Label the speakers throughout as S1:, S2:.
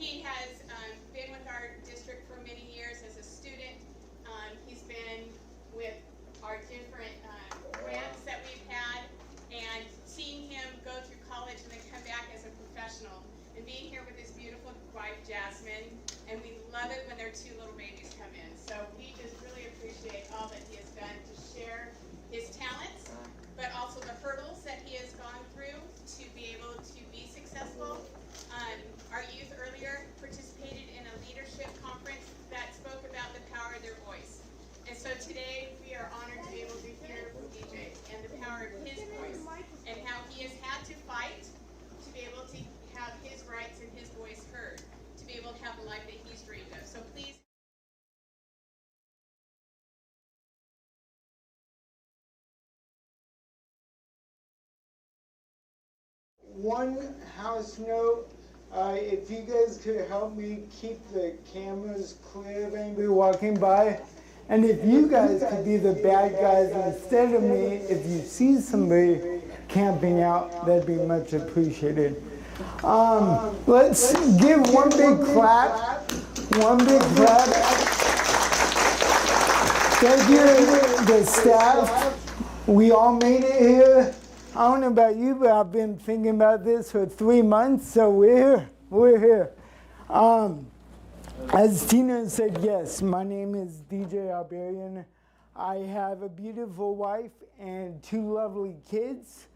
S1: he has been with our district for many years as a student. He's been with our different grants that we've had, and seeing him go through college and then come back as a professional, and being here with his beautiful wife Jasmine, and we love it when their two little babies come in. So we just really appreciate all that he has done to share his talents, but also the hurdles that he has gone through to be able to be successful. Our youth earlier participated in a leadership conference that spoke about the power of their voice. And so today we are honored to be able to hear from DJ and the power of his voice and how he has had to fight to be able to have his rights and his voice heard, to be able to have the life that he's dreamed of. So please.
S2: One house note, if you guys could help me keep the cameras clear of anybody walking by. And if you guys could be the bad guys instead of me, if you see somebody camping out, that'd be much appreciated. Let's give one big clap. One big clap. Thank you, the staff. We all made it here. I don't know about you, but I've been thinking about this for 3 months, so we're here. As Tina said, yes, my name is DJ Albarian. I have a beautiful wife and 2 lovely kids.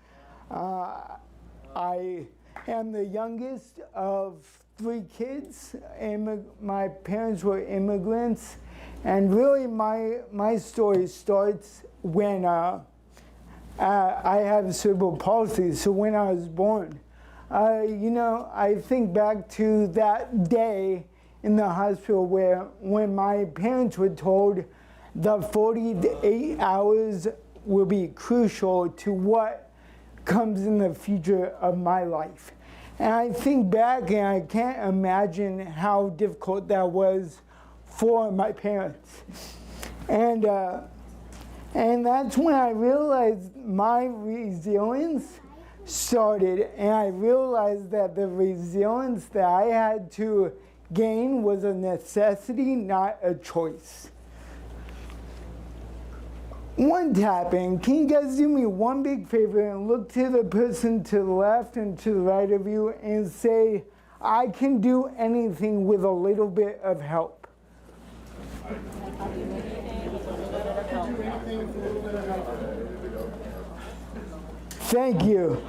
S2: I am the youngest of 3 kids. My parents were immigrants, and really my story starts when I have cerebral palsy, so when I was born. I think back to that day in the hospital when my parents were told the 48 hours will be crucial to what comes in the future of my life. And I think back and I can't imagine how difficult that was for my parents. And that's when I realized my resilience started, and I realized that the resilience that I had to gain was a necessity, not a choice. One tapping. Can you guys do me one big favor and look to the person to the left and to the right of you and say, I can do anything with a little bit of help. Thank you.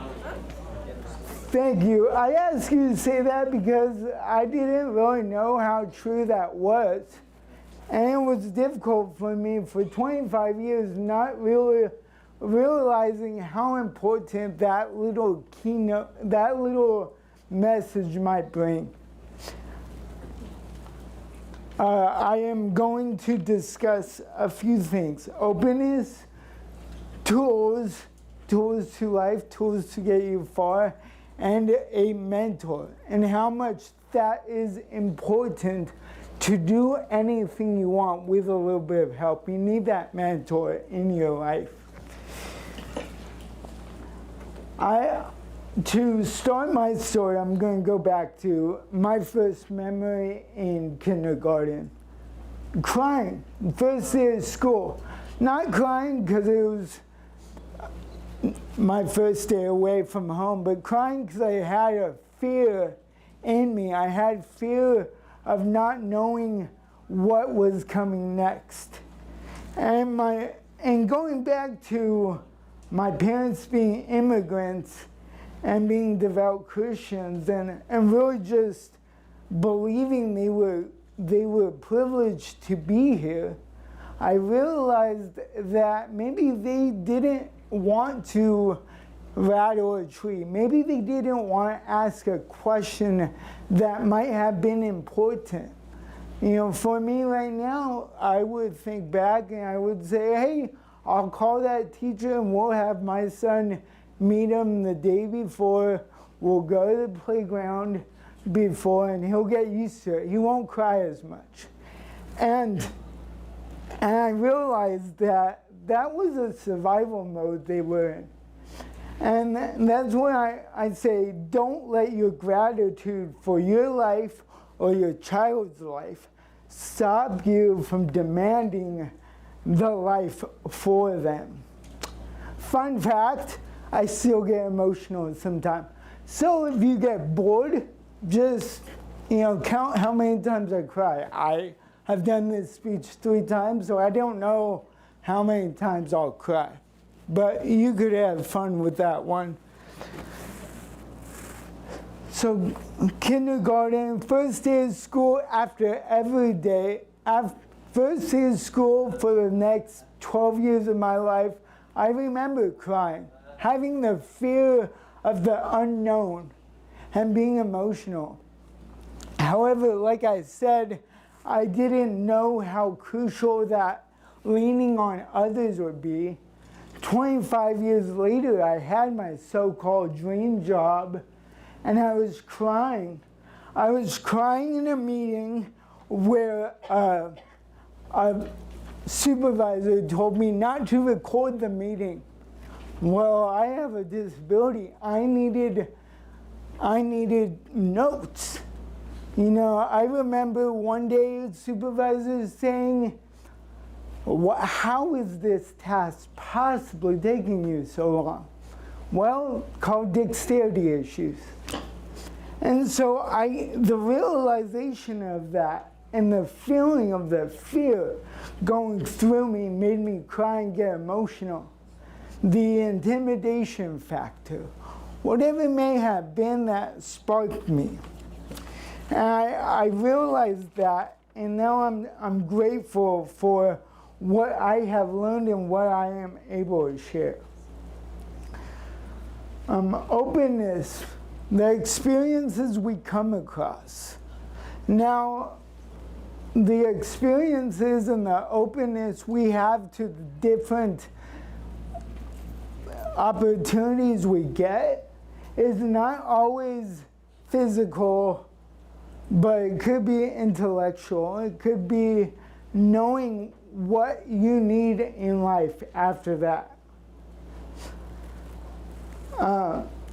S2: Thank you. I asked you to say that because I didn't really know how true that was. And it was difficult for me for 25 years not really realizing how important that little keynote, that little message might bring. I am going to discuss a few things. Openness, tools to life, tools to get you far, and a mentor, and how much that is important to do anything you want with a little bit of help. You need that mentor in your life. To start my story, I'm going to go back to my first memory in kindergarten. Crying, first day of school. Not crying because it was my first day away from home, but crying because I had a fear in me. I had fear of not knowing what was coming next. And going back to my parents being immigrants and being devout Christians and really just believing they were privileged to be here, I realized that maybe they didn't want to rattle a tree. Maybe they didn't want to ask a question that might have been important. You know, for me right now, I would think back and I would say, hey, I'll call that teacher and we'll have my son meet him the day before. We'll go to the playground before and he'll get used to it. He won't cry as much. And I realized that was a survival mode they were in. And that's when I say, don't let your gratitude for your life or your child's life stop you from demanding the life for them. Fun fact, I still get emotional sometimes. So if you get bored, just count how many times I cry. I have done this speech 3 times, so I don't know how many times I'll cry. But you could have fun with that one. So kindergarten, first day of school after every day, first day of school for the next 12 years of my life, I remember crying, having the fear of the unknown and being emotional. However, like I said, I didn't know how crucial that leaning on others would be. 25 years later, I had my so-called dream job, and I was crying. I was crying in a meeting where a supervisor told me not to record the meeting. Well, I have a disability. I needed notes. I remember one day a supervisor saying, how is this task possibly taking you so long? Well, called dexterity issues. And so the realization of that and the feeling of the fear going through me made me cry and get emotional. The intimidation factor, whatever it may have been that sparked me. And I realized that, and now I'm grateful for what I have learned and what I am able to share. Openness, the experiences we come across. Now, the experiences and the openness we have to the different opportunities we get is not always physical, but it could be intellectual. It could be knowing what you need in life after that.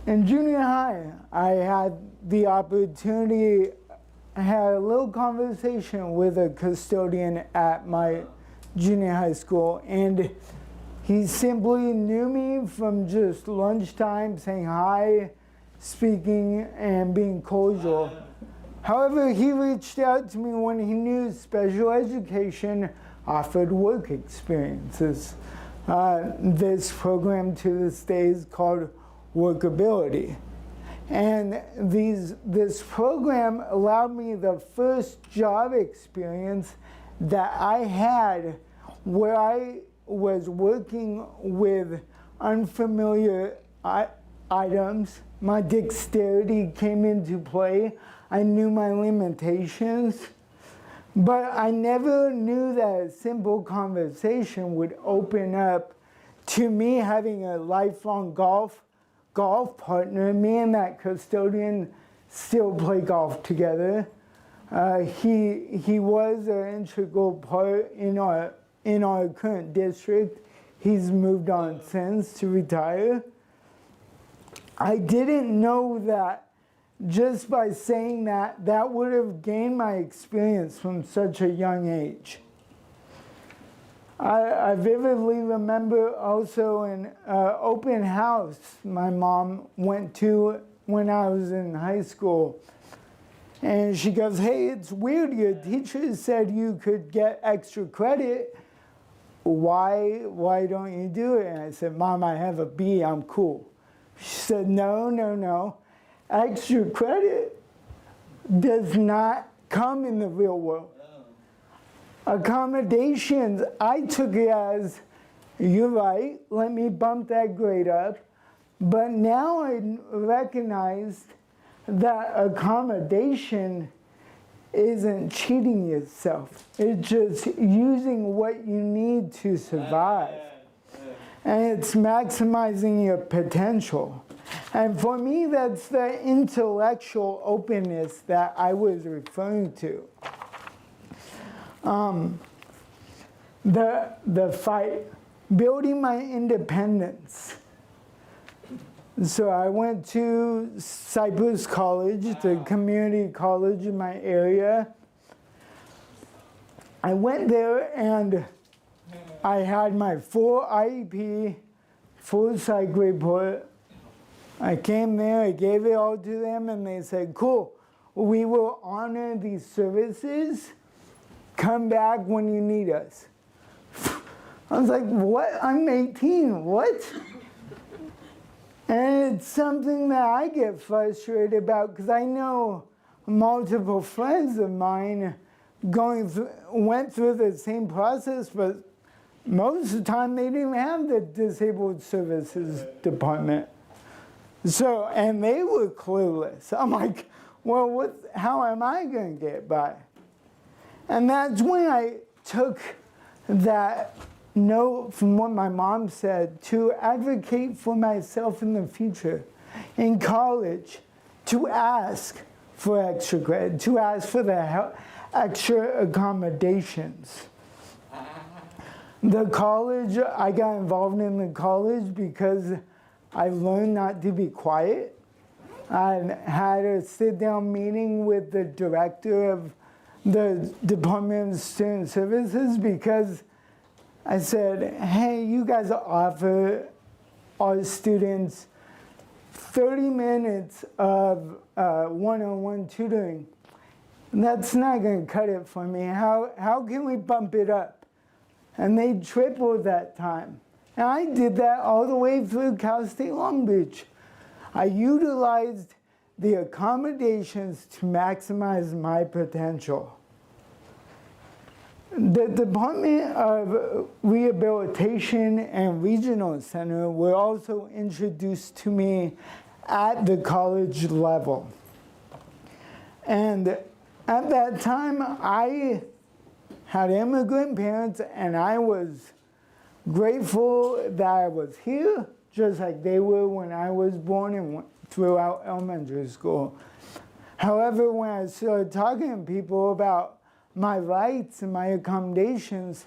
S2: In junior high, I had the opportunity, I had a little conversation with a custodian at my junior high school, and he simply knew me from just lunchtime, saying hi, speaking, and being cordial. However, he reached out to me when he knew special education offered work experiences. This program to this day is called Workability. And this program allowed me the first job experience that I had where I was working with unfamiliar items. My dexterity came into play. I knew my limitations, but I never knew that a simple conversation would open up to me having a lifelong golf partner. Me and that custodian still play golf together. He was an integral part in our current district. He's moved on since to retire. I didn't know that just by saying that would have gained my experience from such a young age. I vividly remember also an open house my mom went to when I was in high school. And she goes, hey, it's weird, your teacher said you could get extra credit. Why don't you do it? And I said, Mom, I have a B, I'm cool. She said, no. Extra credit does not come in the real world. Accommodations, I took it as, you're right, let me bump that grade up. But now I recognized that accommodation isn't cheating yourself. It's just using what you need to survive. And it's maximizing your potential. And for me, that's the intellectual openness that I was referring to. The fight, building my independence. So I went to Cypress College, the community college in my area. I went there and I had my full IEP, full psych report. I came there, I gave it all to them, and they said, cool, we will honor these services. Come back when you need us. I was like, what? I'm 18, what? And it's something that I get frustrated about because I know multiple friends of mine went through the same process, but most of the time they didn't have the disabled services department. So, and they were clueless. I'm like, well, how am I going to get by? And that's when I took that note from what my mom said to advocate for myself in the future, in college, to ask for extra credit, to ask for the extra accommodations. The college, I got involved in the college because I learned not to be quiet. I had a sit-down meeting with the director of the Department of Student Services because I said, hey, you guys offer our students 30 minutes of one-on-one tutoring. That's not going to cut it for me. How can we bump it up? And they tripled that time. And I did that all the way through Cal State Long Beach. I utilized the accommodations to maximize my potential. The Department of Rehabilitation and Regional Center were also introduced to me at the college level. And at that time, I had immigrant parents, and I was grateful that I was here, just like they were when I was born and throughout elementary school. However, when I started talking to people about my rights and my accommodations,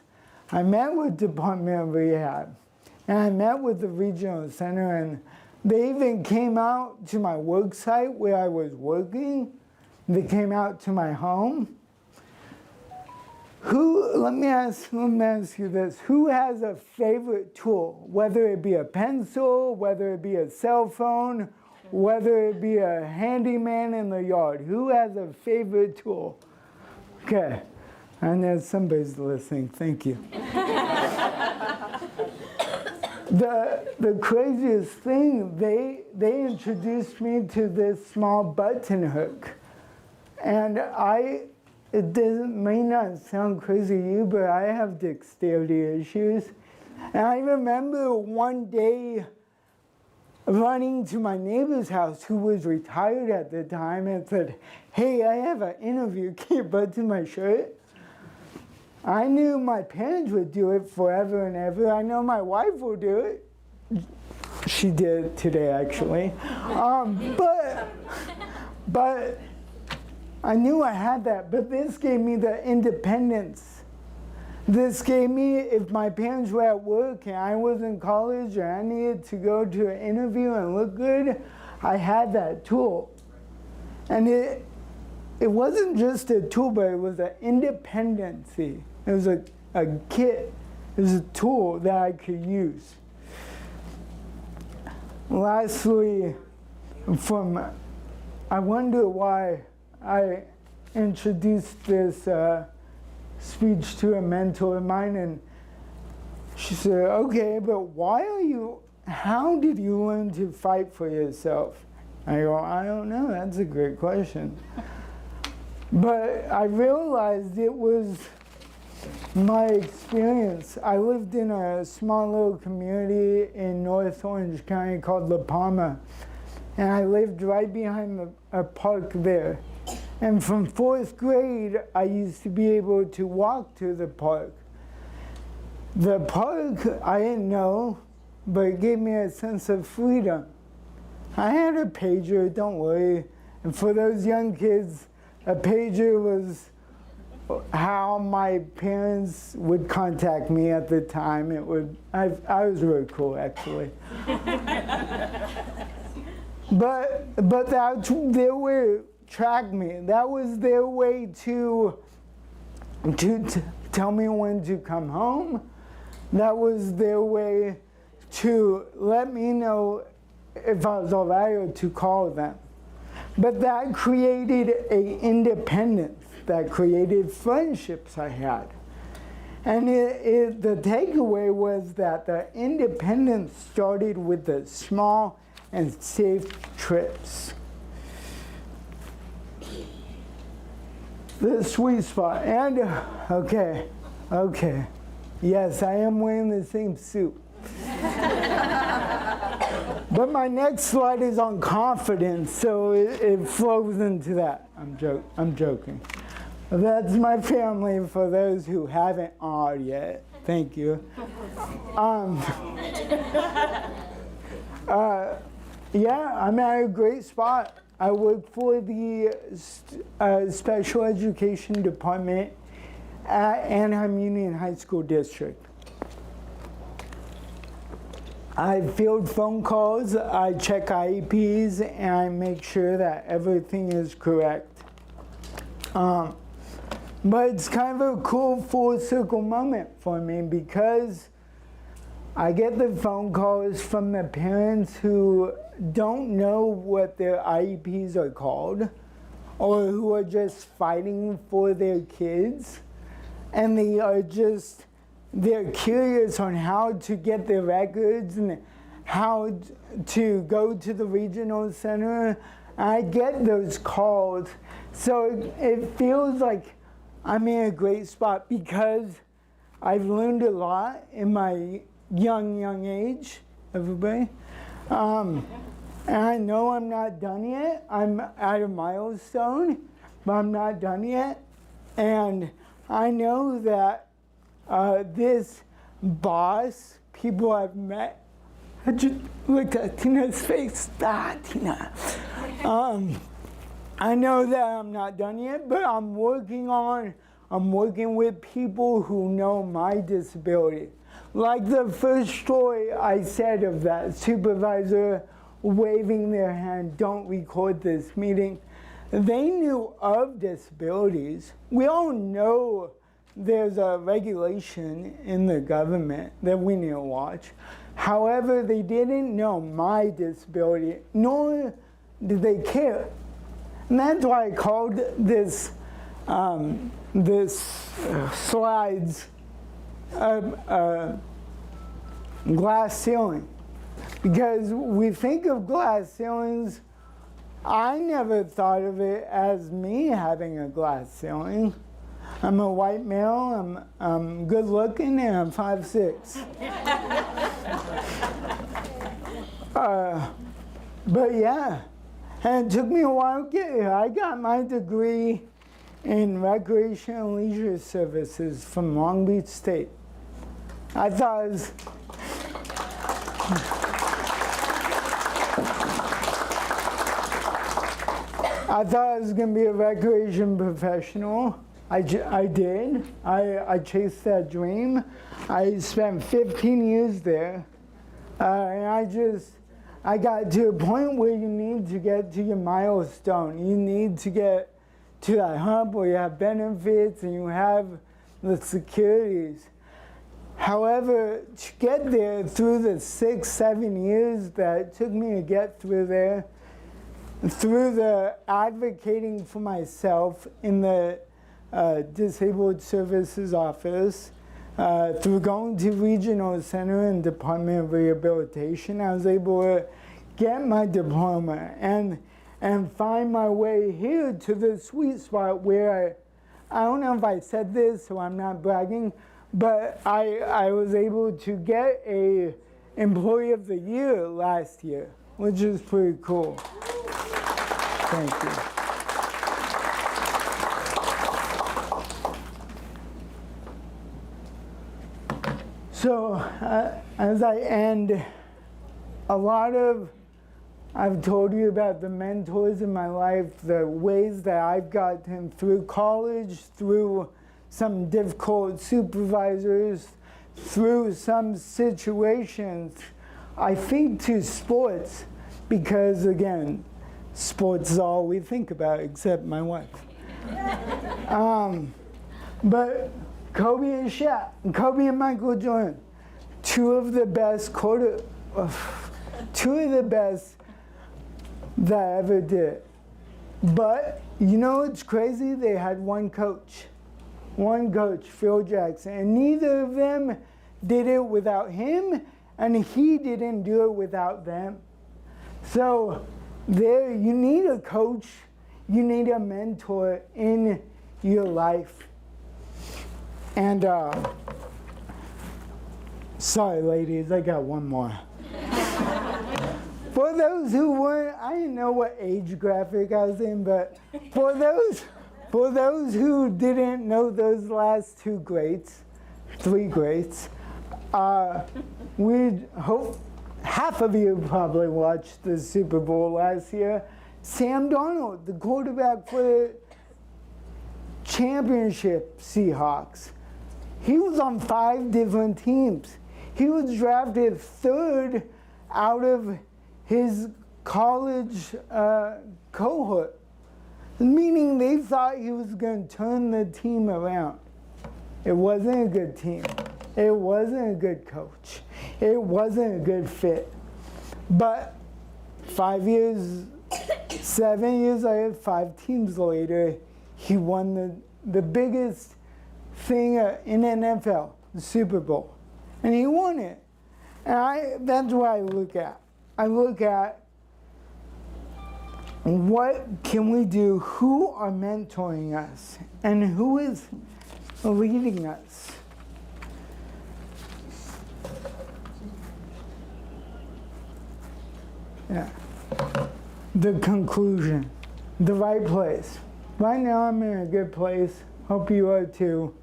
S2: I met with Department of Rehab, and I met with the Regional Center, and they even came out to my work site where I was working. They came out to my home. Let me ask you this. Who has a favorite tool, whether it be a pencil, whether it be a cell phone, whether it be a handyman in the yard? Who has a favorite tool? Okay, I know somebody's listening. Thank you. The craziest thing, they introduced me to this small button hook. And it may not sound crazy to you, but I have dexterity issues. And I remember one day running to my neighbor's house, who was retired at the time, and said, hey, I have an interview, can you button my shirt? I knew my parents would do it forever and ever. I know my wife will do it. She did today, actually. But I knew I had that, but this gave me the independence. This gave me, if my parents were at work and I was in college and I needed to go to an interview and look good, I had that tool. And it wasn't just a tool, but it was an independency. It was a kit. It was a tool that I could use. Lastly, I wonder why I introduced this speech to a mentor of mine, and she said, okay, but how did you learn to fight for yourself? I go, I don't know, that's a great question. But I realized it was my experience. I lived in a small little community in North Orange County called La Palma, and I lived right behind a park there. And from 4th grade, I used to be able to walk to the park. The park, I didn't know, but it gave me a sense of freedom. I had a pager, don't worry. And for those young kids, a pager was how my parents would contact me at the time. I was really cool, actually. But that's their way to track me. That was their way to tell me when to come home. That was their way to let me know if I was all right or to call them. But that created an independence, that created friendships I had. And the takeaway was that the independence started with the small and safe trips. The sweet spot. And, okay. Yes, I am wearing the same suit. But my next slide is on confidence, so it flows into that. I'm joking. That's my family for those who haven't yet. Thank you. Yeah, I'm at a great spot. I work for the special education department at Anaheim Union High School District. I field phone calls, I check IEPs, and I make sure that everything is correct. But it's kind of a cool full circle moment for me because I get the phone calls from the parents who don't know what their IEPs are called or who are just fighting for their kids, and they're curious on how to get their records and how to go to the regional center. I get those calls, so it feels like I'm in a great spot because I've learned a lot in my young age, everybody. And I know I'm not done yet. I'm at a milestone, but I'm not done yet. And I know that this boss, people I've met, I just looked at Tina's face. Tina. I know that I'm not done yet, but I'm working with people who know my disability. Like the first story I said of that supervisor waving their hand, don't record this meeting. They knew of disabilities. We all know there's a regulation in the government that we need to watch. However, they didn't know my disability, nor did they care. And that's why I called this slides glass ceiling. Because we think of glass ceilings, I never thought of it as me having a glass ceiling. I'm a white male, I'm good looking, and I'm 5'6". But yeah, and it took me a while to get here. I got my degree in Recreation and Leisure Services from Long Beach State. I thought it was... I thought I was going to be a recreation professional. I did. I chased that dream. I spent 15 years there. And I got to a point where you need to get to your milestone. You need to get to that hump where you have benefits and you have the securities. However, to get there through the 6-7 years that it took me to get through there, through the advocating for myself in the Disabled Services Office, through going to Regional Center and Department of Rehabilitation, I was able to get my diploma and find my way here to the sweet spot where I don't know if I said this, so I'm not bragging, but I was able to get a Employee of the Year last year, which is pretty cool. Thank you. So, as I end, I've told you about the mentors in my life, the ways that I've gotten through college, through some difficult supervisors, through some situations. I think to sports, because again, sports is all we think about, except my wife. But Kobe and Shaq, Kobe and Michael Jordan, two of the best that ever did. But you know what's crazy? They had one coach, Phil Jackson, and neither of them did it without him, and he didn't do it without them. So there, you need a coach, you need a mentor in your life. And sorry ladies, I got one more. For those who weren't, I didn't know what age graphic I was in, but for those who didn't know those last three greats, we hope half of you probably watched the Super Bowl last year. Sam Darnold, the quarterback for the championship Seahawks. He was on 5 different teams. He was drafted 3rd out of his college cohort, meaning they thought he was going to turn the team around. It wasn't a good team. It wasn't a good coach. It wasn't a good fit. But 7 years later, 5 teams later, he won the biggest thing in NFL, the Super Bowl. And he won it. And that's what I look at. I look at what can we do, who are mentoring us, and who is leading us. Yeah. The conclusion, the right place. Right now I'm in a good place. Hope you are too.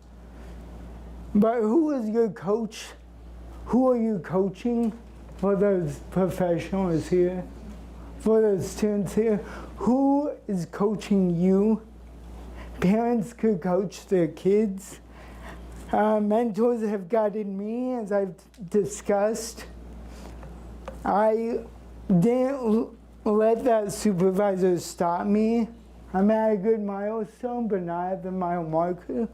S2: But who is your coach? Who are you coaching? For those professionals here, for those students here, who is coaching you? Parents could coach their kids. Mentors have guided me, as I've discussed. I didn't let that supervisor stop me. I'm at a good milestone, but not at the mile marker.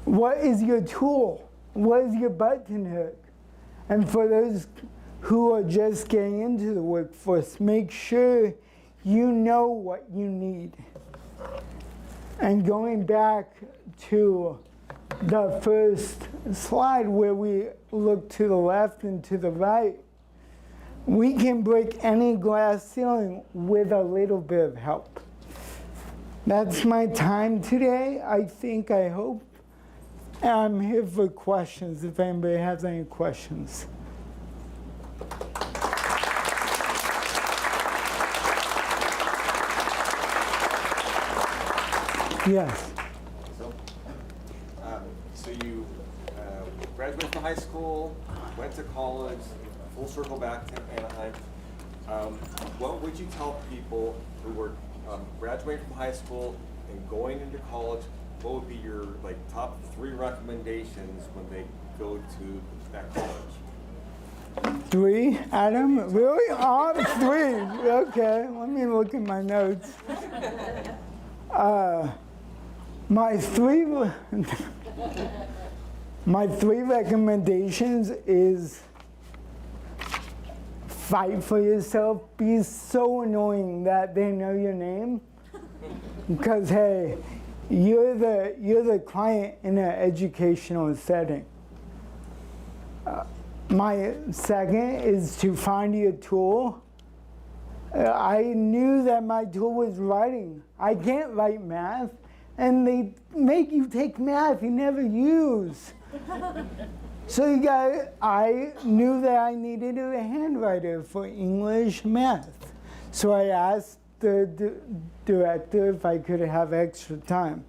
S2: What is your tool? What is your button hook? And for those who are just getting into the workforce, make sure you know what you need. And going back to the first slide where we look to the left and to the right, we can break any glass ceiling with a little bit of help. That's my time today, I hope. And I'm here for questions if anybody has any questions. Yes.
S3: So you graduated from high school, went to college, full circle back to Anaheim. What would you tell people who were graduating from high school and going into college? What would be your top 3 recommendations when they go to that college?
S2: 3, Adam? Really? 3. Okay, let me look at my notes. My 3 recommendations is fight for yourself. Be so annoying that they know your name. Because hey, you're the client in an educational setting. My second is to find your tool. I knew that my tool was writing. I can't write math, and they make you take math you never use. So I knew that I needed a handwriter for English math. So I asked the director if I could have extra time.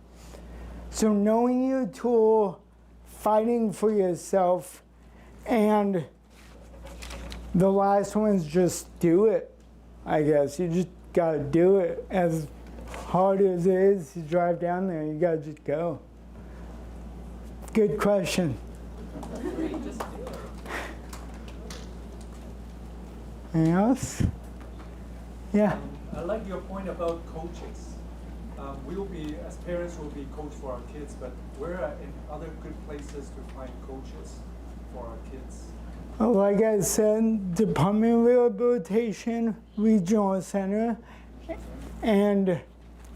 S2: So knowing your tool, fighting for yourself, and the last one's just do it. I guess you just gotta do it. As hard as it is to drive down there, you gotta just go. Good question. Anything else? Yeah.
S4: I like your point about coaches. As parents, will be coach for our kids, but where are in other good places to find coaches for our kids?
S2: Like I said, Department of Rehabilitation, Regional Center, and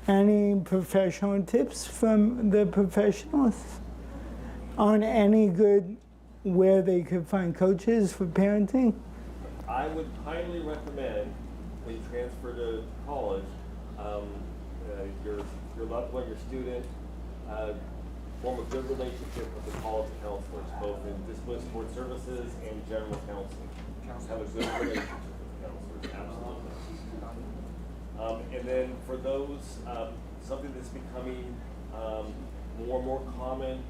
S2: any professional tips from the professionals on any good where they could find coaches for parenting?
S3: I would highly recommend when you transfer to college, your loved one, your student, form a good relationship with the college counselors, both in discipline support services and general counseling. Have a good relationship with the counselors, absolutely. And then for those, something that's becoming more and more common,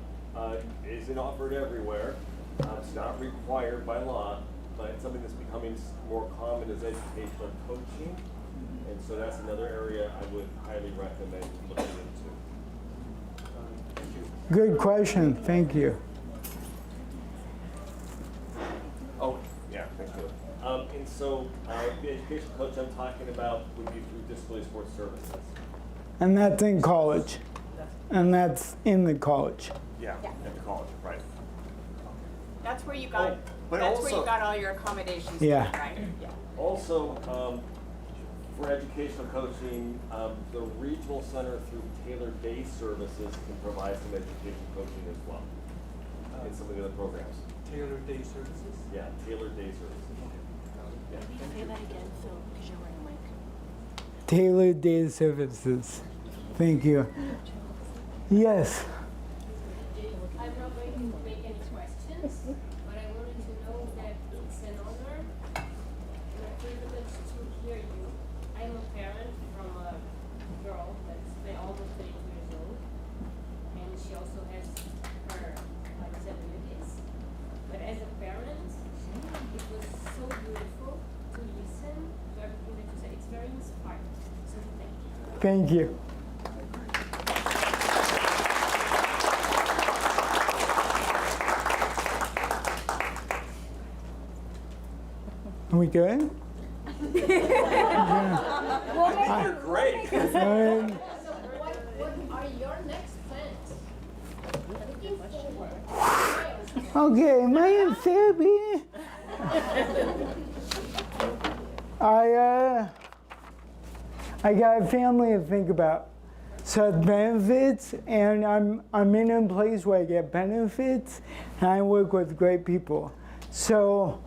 S3: isn't offered everywhere. It's not required by law, but it's something that's becoming more common is educational coaching. And so that's another area I would highly recommend looking into. Thank you.
S2: Good question, thank you.
S3: Oh, yeah, thank you. And so the educational coach I'm talking about would be through disability support services.
S2: And that's in college. And that's in the college.
S3: Yeah, at the college, right.
S1: That's where you got,
S3: but
S1: that's where
S3: also-
S1: you got all your accommodations,
S2: Yeah.
S1: right? Yeah.
S3: Also, for educational coaching, the regional center through tailored day services can provide some educational coaching as well in some of the other programs.
S4: Tailored day services?
S3: Yeah, tailored day services. Yeah.
S5: Say that again, Phil, because you're wearing a mic.
S2: Tailored day services. Thank you. Yes.
S6: I'm not going to make any questions, but I wanted to know that it's an honor and a privilege to hear you. I'm a parent from a girl that's almost 30 years old, and she also has her disabilities. But as a parent, it was so beautiful to listen to everything that you said. It's very inspiring. So thank you.
S2: Thank you. Are we good?
S3: You're great.
S2: Um,
S6: What are your next plans? Looking forward.
S2: Okay, am I in therapy? I got a family to think about. So benefits, and I'm in a place where I get benefits, and I work with great people. So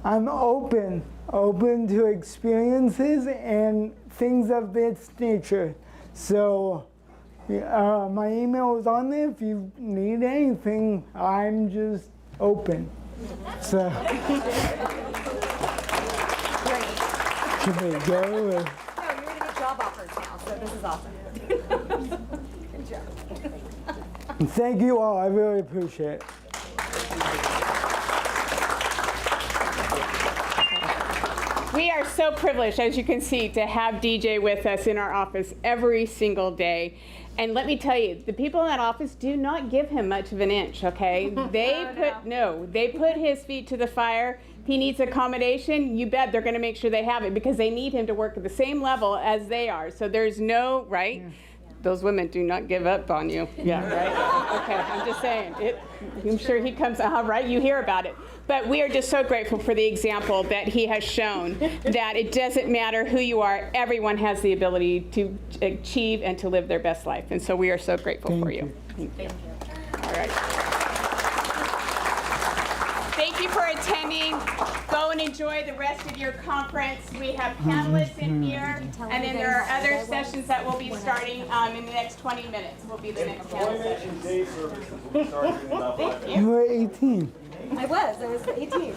S2: I'm open to experiences and things of this nature. So my email is on there. If you need anything, I'm just open. So can we go?
S5: No, you're gonna get job offers now, so this is awesome. Good job.
S2: Thank you all. I really appreciate it.
S1: We are so privileged, as you can see, to have DJ with us in our office every single day. And let me tell you, the people in that office do not give him much of an inch, okay? They put his feet to the fire. He needs accommodation, you bet they're gonna make sure they have it because they need him to work at the same level as they are. So there's no, right? Yeah. Those women do not give up on you. Yeah, right? Okay, I'm just saying. I'm sure he comes out, right? You hear about it. But we are just so grateful for the example that he has shown that it doesn't matter who you are, everyone has the ability to achieve and to live their best life. And so we are so grateful for you. Thank you. All right. Thank you for attending. Go and enjoy the rest of your conference. We have panelists in here, and then there are other sessions that will be starting in the next 20 minutes. Will be the next panel session.
S3: Employment and day services will be starting in about 5 minutes.
S2: You were 18.
S5: I was 18.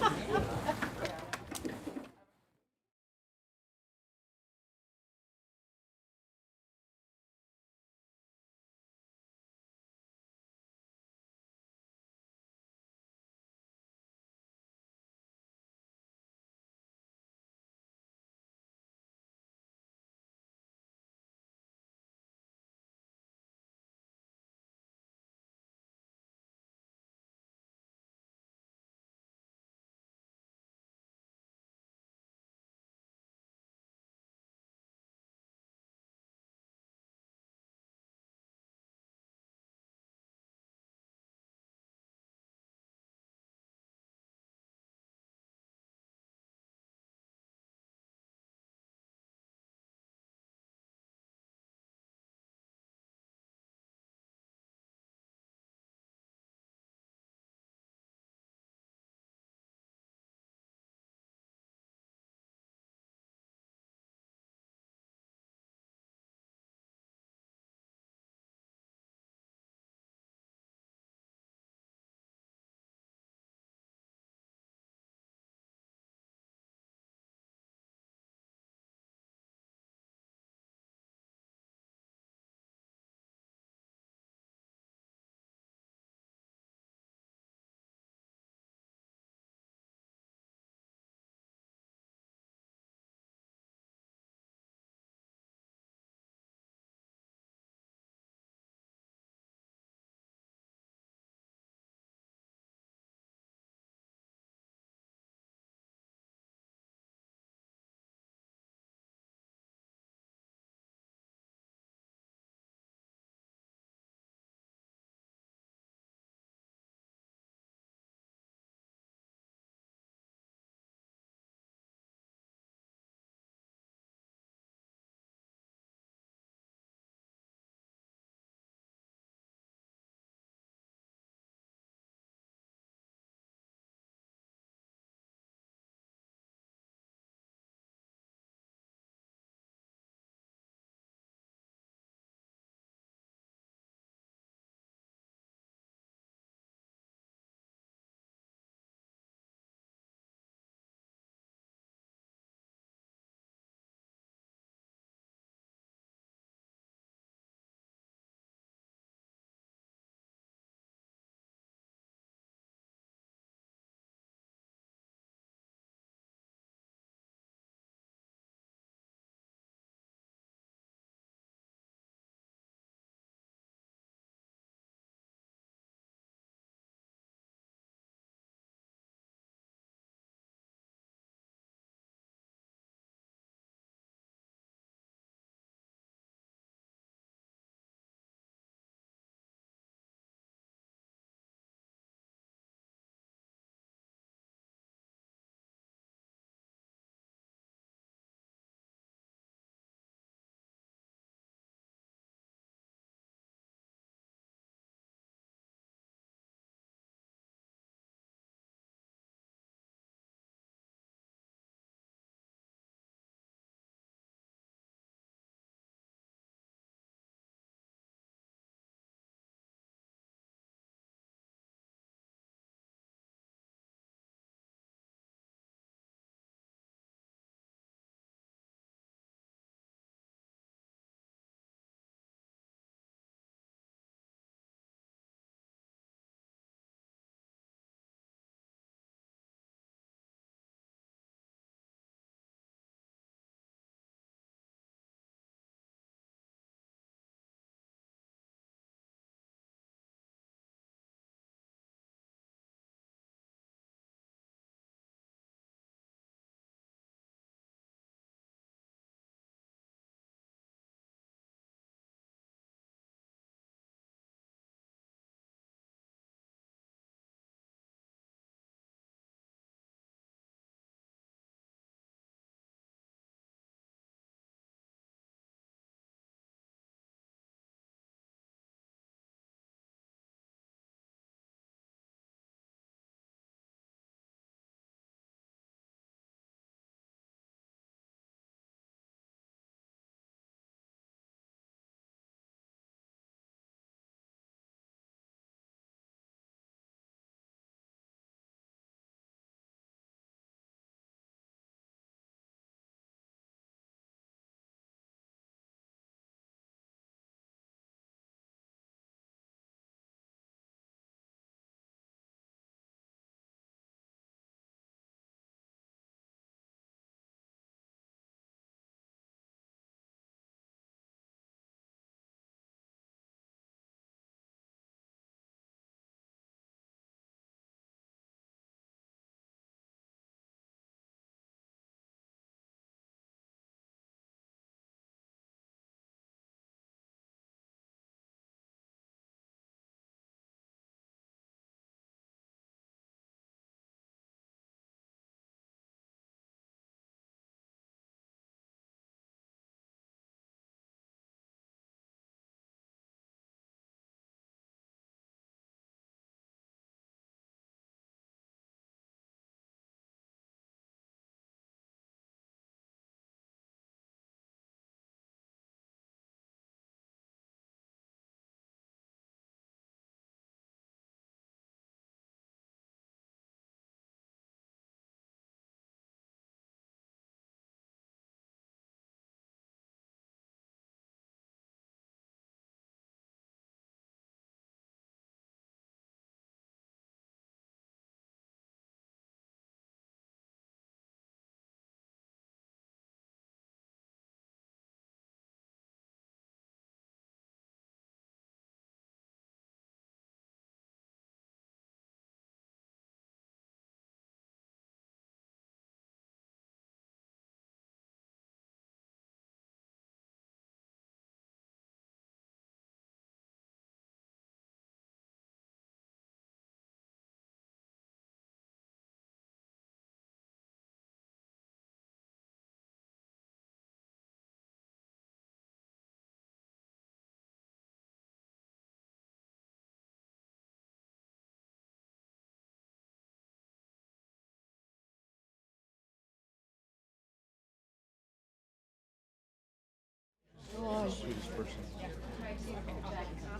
S7: sweetest person.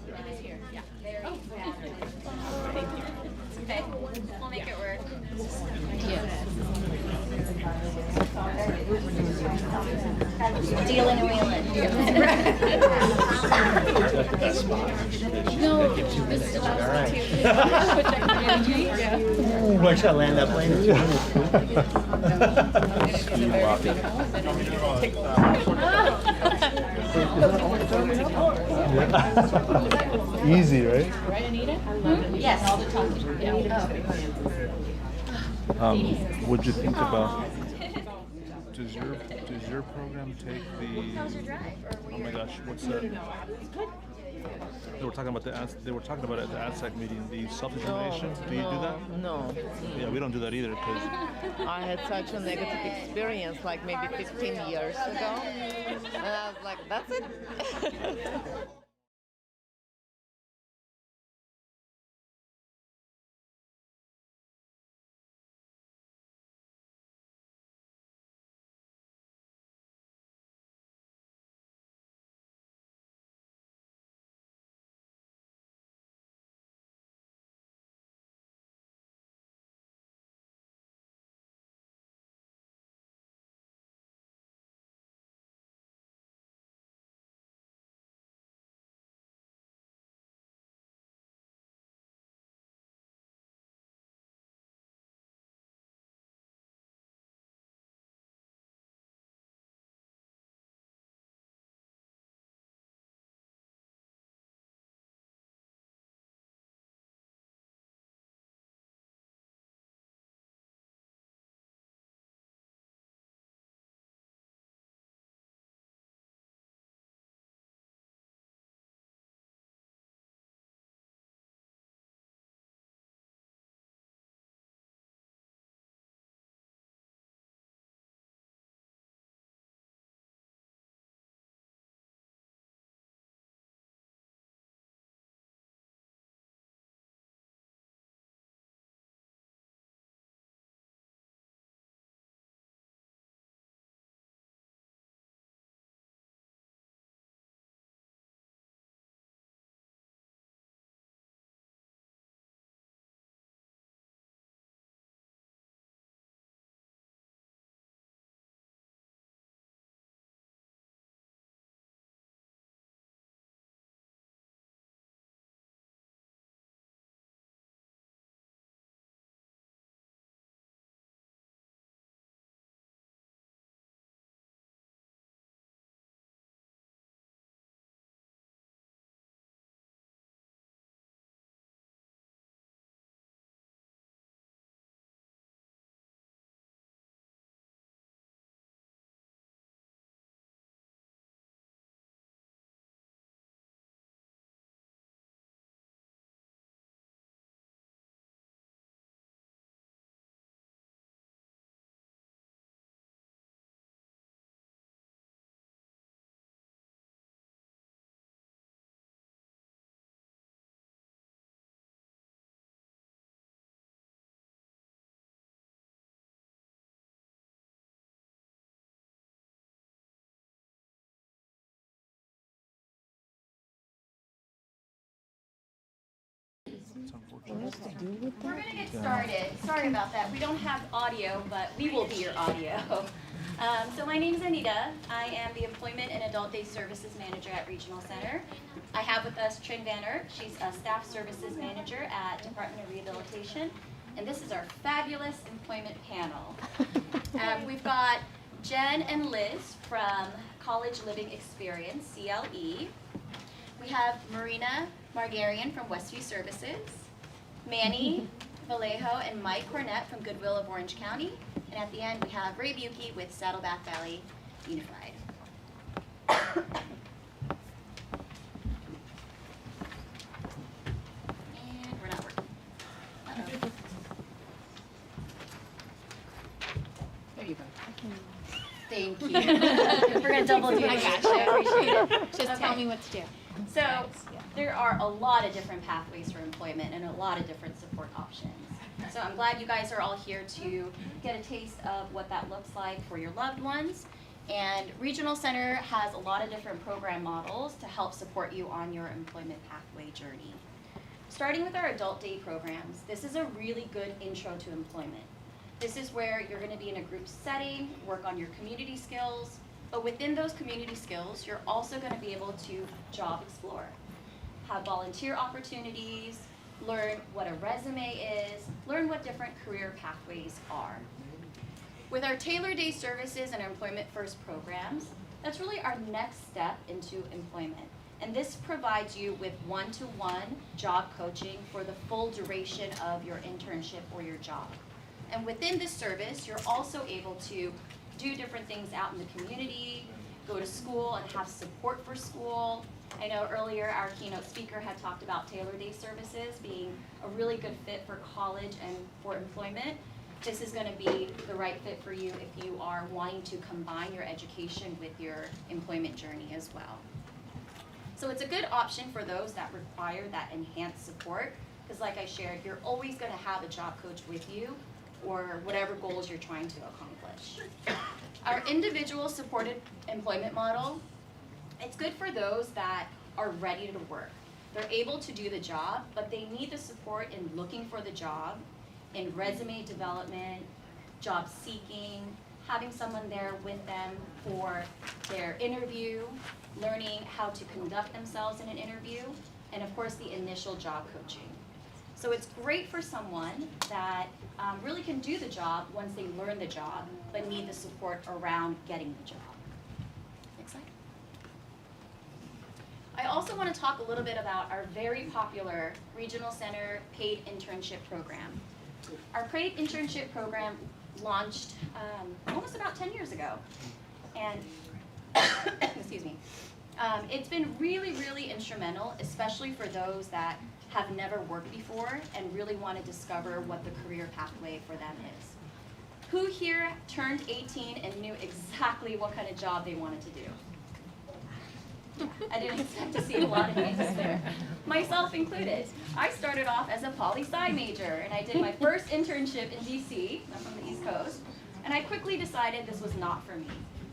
S5: It is here, yeah. Very okay, we'll make it work. Dealing and wheeling. No, this is
S8: Where shall I land that plane?
S7: Easy, right?
S5: Right, Anita? Yes. All the time.
S7: What'd you think about? Does your program take the?
S5: How was your drive?
S7: Oh my gosh, what's that? They were talking about the They were talking about it at the AdSec meeting. The self-determination. Do you do that?
S9: No.
S7: Yeah, we don't do that either because.
S9: I had such a negative experience like maybe 15 years ago. And I was like, that's it.
S5: We're going to get started. Sorry about that. We don't have audio, but we will be your audio. So my name is Anita. I am the Employment and Adult Day Services Manager at Regional Center. I have with us Trin Vanner. She's a Staff Services Manager at Department of Rehabilitation. And this is our fabulous employment panel. We've got Jen and Liz from College Living Experience, CLE. We have Marina Margarian from Westview Services, Manny Vallejo and Mike Cornett from Goodwill of Orange County, and at the end we have Ray Buki with Saddleback Valley Unified. And we're not working. Uh-oh.
S10: There you go.
S5: Thank you. We're going to double do.
S10: I got you. I appreciate it. Just tell me what to do.
S5: So there are a lot of different pathways for employment and a lot of different support options. So I'm glad you guys are all here to get a taste of what that looks like for your loved ones And Regional Center has a lot of different program models to help support you on your employment pathway journey. Starting with our adult day programs, this is a really good intro to employment. This is where you're going to be in a group setting, work on your community skills, but within those community skills, you're also going to be able to job explore, have volunteer opportunities, learn what a resume is, learn what different career pathways are. With our Tailor Day Services and our Employment First programs, that's really our next step into employment. And this provides you with one-to-one job coaching for the full duration of your internship or your job. And within this service, you're also able to do different things out in the community, go to school and have support for school. I know earlier our keynote speaker had talked about Tailor Day Services being a really good fit for college and for employment. This is going to be the right fit for you if you are wanting to combine your education with your employment journey as well. So it's a good option for those that require that enhanced support, because like I shared, you're always going to have a job coach with you or whatever goals you're trying to accomplish. Our individual supported employment model, it's good for those that are ready to work. They're able to do the job, but they need the support in looking for the job, in resume development, job seeking, having someone there with them for their interview, learning how to conduct themselves in an interview, and of course the initial job coaching. So it's great for someone that really can do the job once they learn the job, but need the support around getting the job. Next slide. I also want to talk a little bit about our very popular Regional Center paid internship program. Our paid internship program launched almost about 10 years ago. And, excuse me, it's been really, really instrumental, especially for those that have never worked before and really want to discover what the career pathway for them is. Who here turned 18 and knew exactly what kind of job they wanted to do? I didn't expect to see a lot of hands there, myself included. I started off as a poli-sci major, and I did my first internship in DC, I'm from the East Coast, and I quickly decided this was not for me.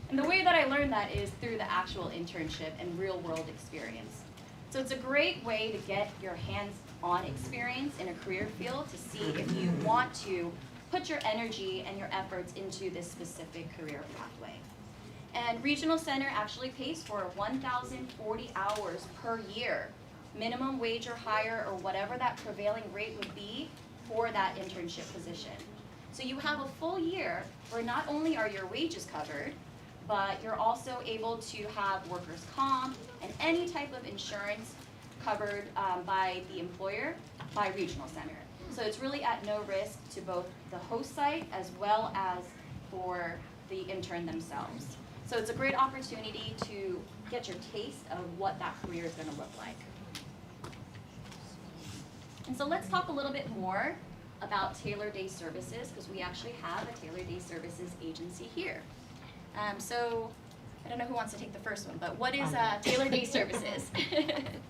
S5: And the way that I learned that is through the actual internship and real-world experience. So it's a great way to get your hands-on experience in a career field to see if you want to put your energy and your efforts into this specific career pathway. And Regional Center actually pays for 1,040 hours per year, minimum wage or higher, or whatever that prevailing rate would be for that internship position. So you have a full year where not only are your wages covered, but you're also able to have workers' comp and any type of insurance covered by the employer by Regional Center. So it's really at no risk to both the host site as well as for the intern themselves. So it's a great opportunity to get your taste of what that career is going to look like. And so let's talk a little bit more about Tailor Day Services, because we actually have a Tailor Day Services agency here. So I don't know who wants to take the first one, but what is Tailor Day Services?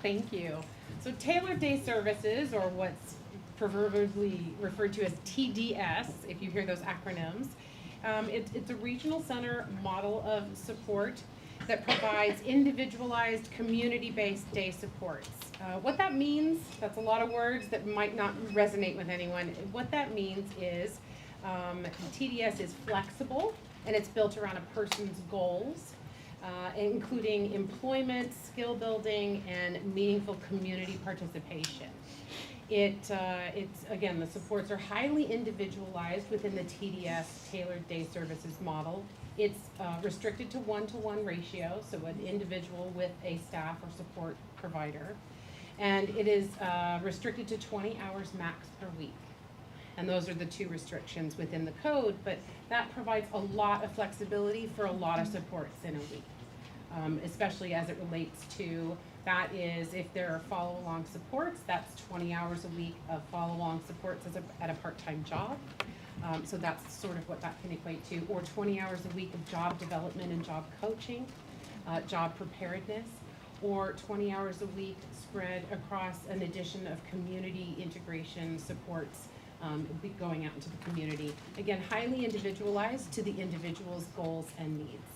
S11: Thank you. So Tailor Day Services, or what's proverbially referred to as TDS, if you hear those acronyms, it's a regional center model of support that provides individualized community-based day supports. What that means, that's a lot of words that might not resonate with anyone. What that means is TDS is flexible, and it's built around a person's goals, including employment, skill building, and meaningful community participation. It's again, the supports are highly individualized within the TDS, Tailored Day Services model. It's restricted to 1-to-1 ratio, so an individual with a staff or support provider. And it is restricted to 20 hours max per week. And those are the two restrictions within the code, but that provides a lot of flexibility for a lot of supports in a week, especially as it relates to, that is, if there are follow-along supports, that's 20 hours a week of follow-along supports at a part-time job. So that's sort of what that can equate to, or 20 hours a week of job development and job coaching, job preparedness, or 20 hours a week spread across an addition of community integration supports going out into the community. Again, highly individualized to the individual's goals and needs.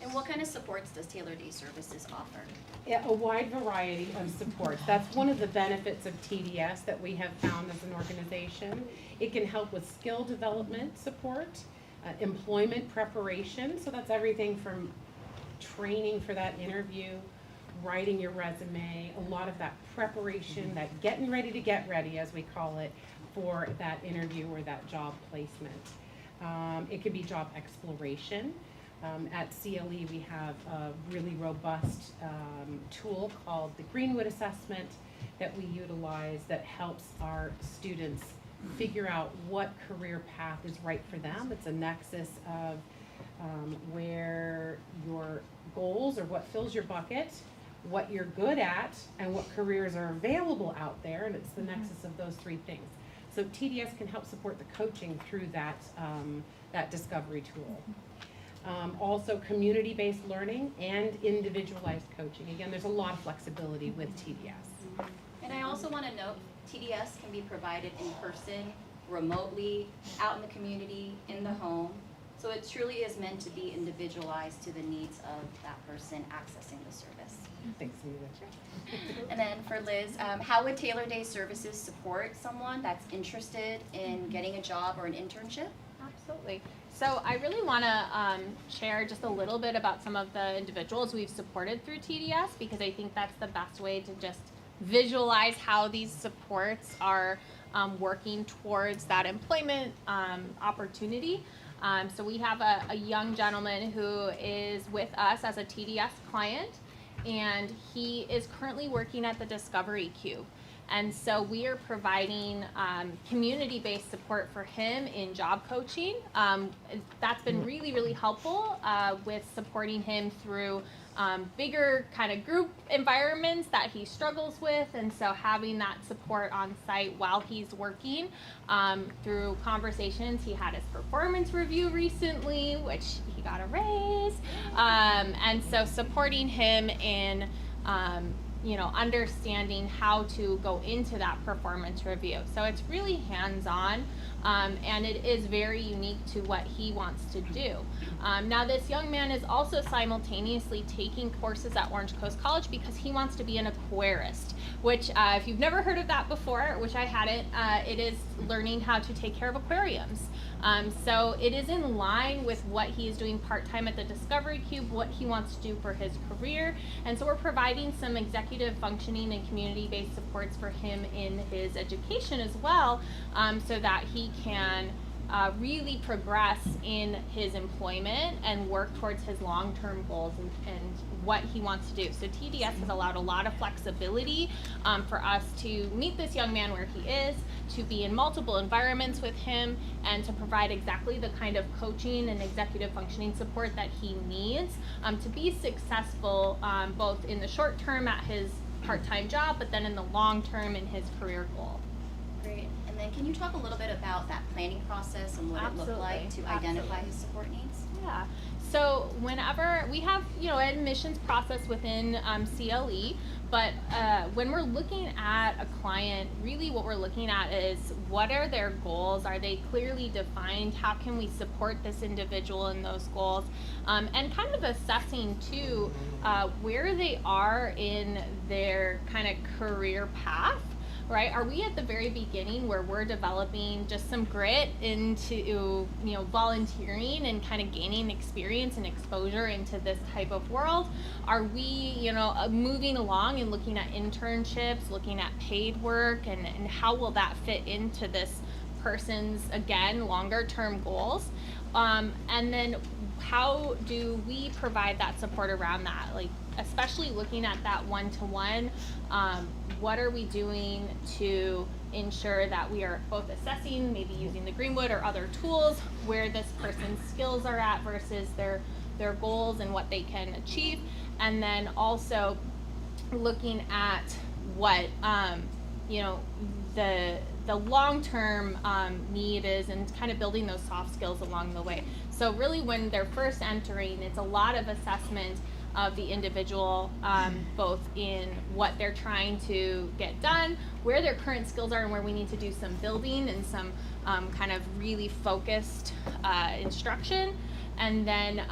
S5: And what kind of supports does Taylor Day Services offer?
S11: Yeah, a wide variety of supports. That's one of the benefits of TDS that we have found as an organization. It can help with skill development support, employment preparation. So that's everything from training for that interview, writing your resume, a lot of that preparation, that getting ready to get ready, as we call it, for that interview or that job placement. It could be job exploration. At CLE, we have a really robust tool called the Greenwood Assessment that we utilize that helps our students figure out what career path is right for them. It's a nexus of where your goals or what fills your bucket, what you're good at, and what careers are available out there, and it's the nexus of those three things. So TDS can help support the coaching through that, that discovery tool. Also community-based learning and individualized coaching. Again, there's a lot of flexibility with TDS.
S5: And I also want to note, TDS can be provided in person, remotely, out in the community, in the home. So it truly is meant to be individualized to the needs of that person accessing the service.
S11: Thanks, Anita.
S5: And then for Liz, how would Taylor Day Services support someone that's interested in getting a job or an internship?
S10: Absolutely. So I really want to share just a little bit about some of the individuals we've supported through TDS, because I think that's the best way to just visualize how these supports are working towards that employment opportunity. So we have a young gentleman who is with us as a TDS client, and he is currently working at the Discovery Cube. And so we are providing community-based support for him in job coaching. That's been really, really helpful with supporting him through bigger kind of group environments that he struggles with. And so having that support on site while he's working through conversations. He had his performance review recently, which he got a raise. And so supporting him in understanding how to go into that performance review. So it's really hands-on, and it is very unique to what he wants to do. Now this young man is also simultaneously taking courses at Orange Coast College because he wants to be an aquarist, which if you've never heard of that before, which I hadn't, it is learning how to take care of aquariums. So it is in line with what he is doing part-time at the Discovery Cube, what he wants to do for his career. And so we're providing some executive functioning and community-based supports for him in his education as well, so that he can really progress in his employment and work towards his long-term goals and what he wants to do. So TDS has allowed a lot of flexibility for us to meet this young man where he is, to be in multiple environments with him, and to provide exactly the kind of coaching and executive functioning support that he needs to be successful both in the short term at his part-time job, but then in the long term in his career goal.
S5: Great. And then can you talk a little bit about that planning process and what it looked like to identify his support needs?
S10: Yeah. So whenever we have, admissions process within CLE, but when we're looking at a client, really what we're looking at is what are their goals? Are they clearly defined? How can we support this individual in those goals? And kind of assessing too where they are in their kind of career path. Right? Are we at the very beginning where we're developing just some grit into, volunteering and kind of gaining experience and exposure into this type of world? Are we, moving along and looking at internships, looking at paid work, and how will that fit into this person's, again, longer term goals? And then how do we provide that support around that? Like, especially looking at that one-to-one, what are we doing to ensure that we are both assessing, maybe using the Greenwood or other tools, where this person's skills are at versus their goals and what they can achieve, and then also looking at what the long-term need is, and kind of building those soft skills along the way. So really when they're first entering, it's a lot of assessment of the individual, both in what they're trying to get done, where their current skills are, and where we need to do some building and some kind of really focused instruction. And then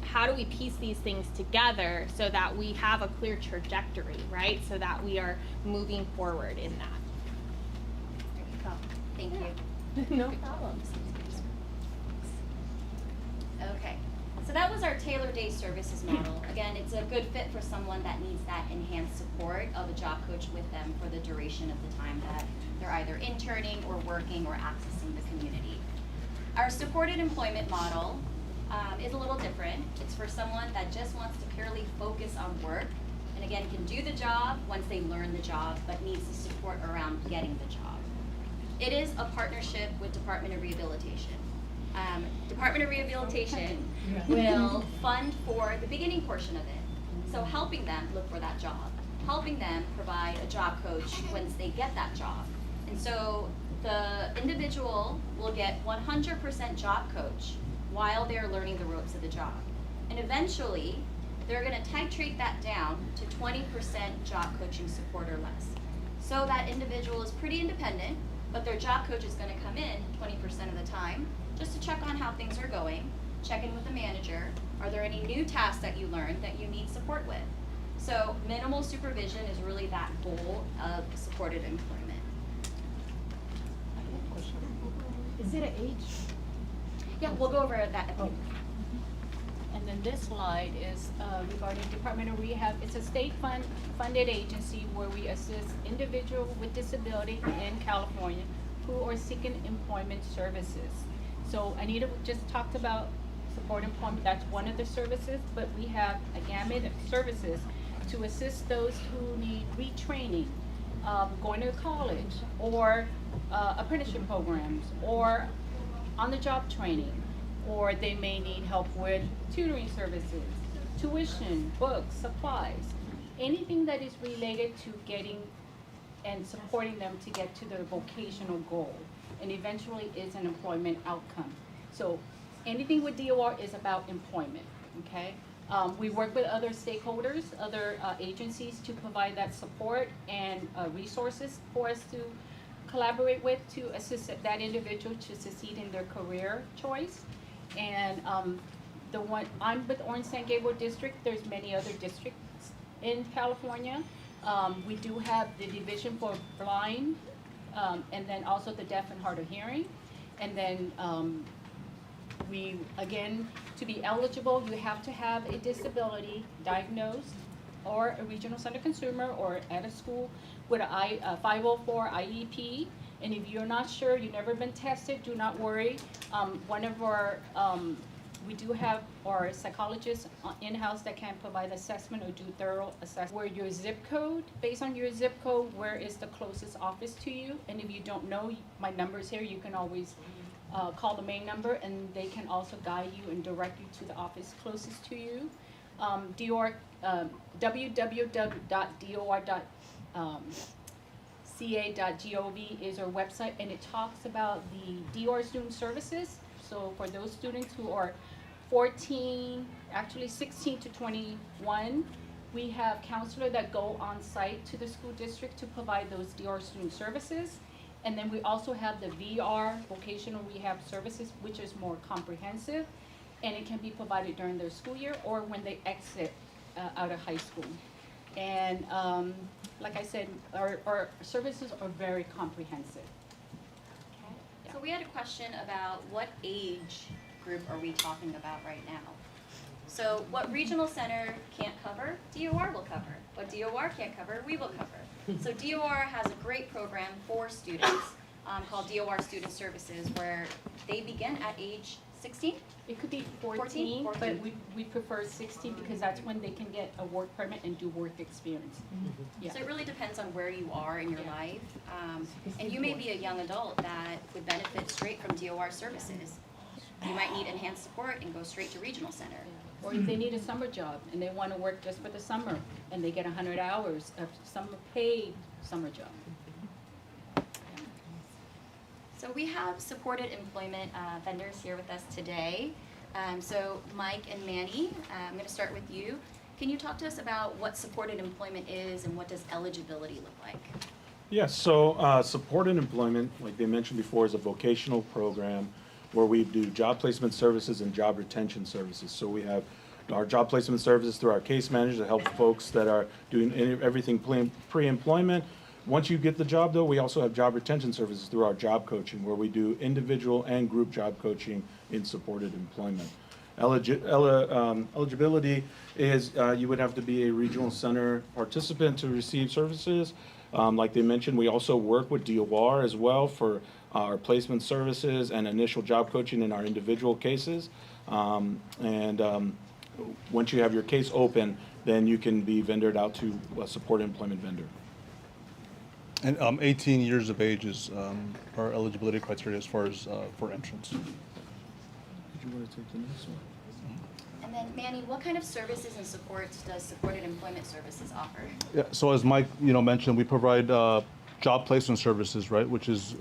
S10: how do we piece these things together so that we have a clear trajectory, right? So that we are moving forward in that.
S5: There you go. Thank you.
S10: No problem.
S5: Okay, so that was our Taylor Day Services model. Again, it's a good fit for someone that needs that enhanced support of a job coach with them for the duration of the time that they're either interning or working or accessing the community. Our supported employment model is a little different. It's for someone that just wants to purely focus on work, and again, can do the job once they learn the job, but needs the support around getting the job. It is a partnership with Department of Rehabilitation. Department of Rehabilitation will fund for the beginning portion of it. So helping them look for that job, helping them provide a job coach once they get that job. And so the individual will get 100% job coach while they're learning the ropes of the job. And eventually, they're gonna titrate that down to 20% job coaching support or less. So that individual is pretty independent, but their job coach is gonna come in 20% of the time just to check on how things are going, check in with the manager. Are there any new tasks that you learned that you need support with? So minimal supervision is really that goal of supported employment.
S8: Is it an age?
S5: Yeah, we'll go over that at the end.
S12: And then this slide is regarding Department of Rehab. It's a state funded agency where we assist individuals with disability in California who are seeking employment services. So Anita just talked about support employment. That's one of the services, but we have a gamut of services to assist those who need retraining, going to college, or apprenticeship programs, or on-the-job training, or they may need help with tutoring services, tuition, books, supplies, anything that is related to getting and supporting them to get to their vocational goal, and eventually is an employment outcome. So anything with DOR is about employment, okay? We work with other stakeholders, other agencies to provide that support and resources for us to collaborate with to assist that individual to succeed in their career choice. And the one, I'm with Orange San Gabriel District. There's many other districts in California. We do have the Division for Blind, and then also the Deaf and Hard of Hearing. And then we, again, to be eligible, you have to have a disability diagnosed or a regional center consumer or at a school with a 504 IEP. And if you're not sure, you've never been tested, do not worry. One of our, we do have our psychologists in-house that can provide assessment or do thorough assessment. Where your zip code, based on your zip code, where is the closest office to you? And if you don't know, my number's here, you can always call the main number, and they can also guide you and direct you to the office closest to you. DOR, www.dor.ca.gov is our website, and it talks about the DOR student services. So for those students who are 14, actually 16 to 21, we have counselors that go on site to the school district to provide those DOR student services. And then we also have the VR, vocational rehab services, which is more comprehensive, and it can be provided during their school year or when they exit out of high school. And like I said, our services are very comprehensive.
S5: Okay. So we had a question about what age group are we talking about right now? So what regional center can't cover, DOR will cover. What DOR can't cover, we will cover. So DOR has a great program for students called DOR Student Services, where they begin at age 16?
S12: It could be 14, but we prefer 16 because that's when they can get a work permit and do work experience. Yeah.
S5: So it really depends on where you are in your life. And you may be a young adult that would benefit straight from DOR services. You might need enhanced support and go straight to regional center.
S12: Or if they need a summer job and they want to work just for the summer and they get 100 hours of summer paid summer job.
S5: So we have supported employment vendors here with us today. So Mike and Manny, I'm going to start with you. Can you talk to us about what supported employment is and what does eligibility look like?
S13: Yes, so supported employment, like they mentioned before, is a vocational program where we do job placement services and job retention services. So we have our job placement services through our case managers to help folks that are doing everything pre-employment. Once you get the job, though, we also have job retention services through our job coaching, where we do individual and group job coaching in supported employment. Eligibility is you would have to be a regional center participant to receive services. Like they mentioned, we also work with DOR as well for our placement services and initial job coaching in our individual cases. Once you have your case open, then you can be vendored out to a supported employment vendor.
S7: And 18 years of age is our eligibility criteria as far as for entrance.
S13: Did you want to take the next one?
S5: And then Manny, what kind of services and supports does Supported Employment Services offer?
S7: Yeah, so as Mike, mentioned, we provide job placement services, right, which is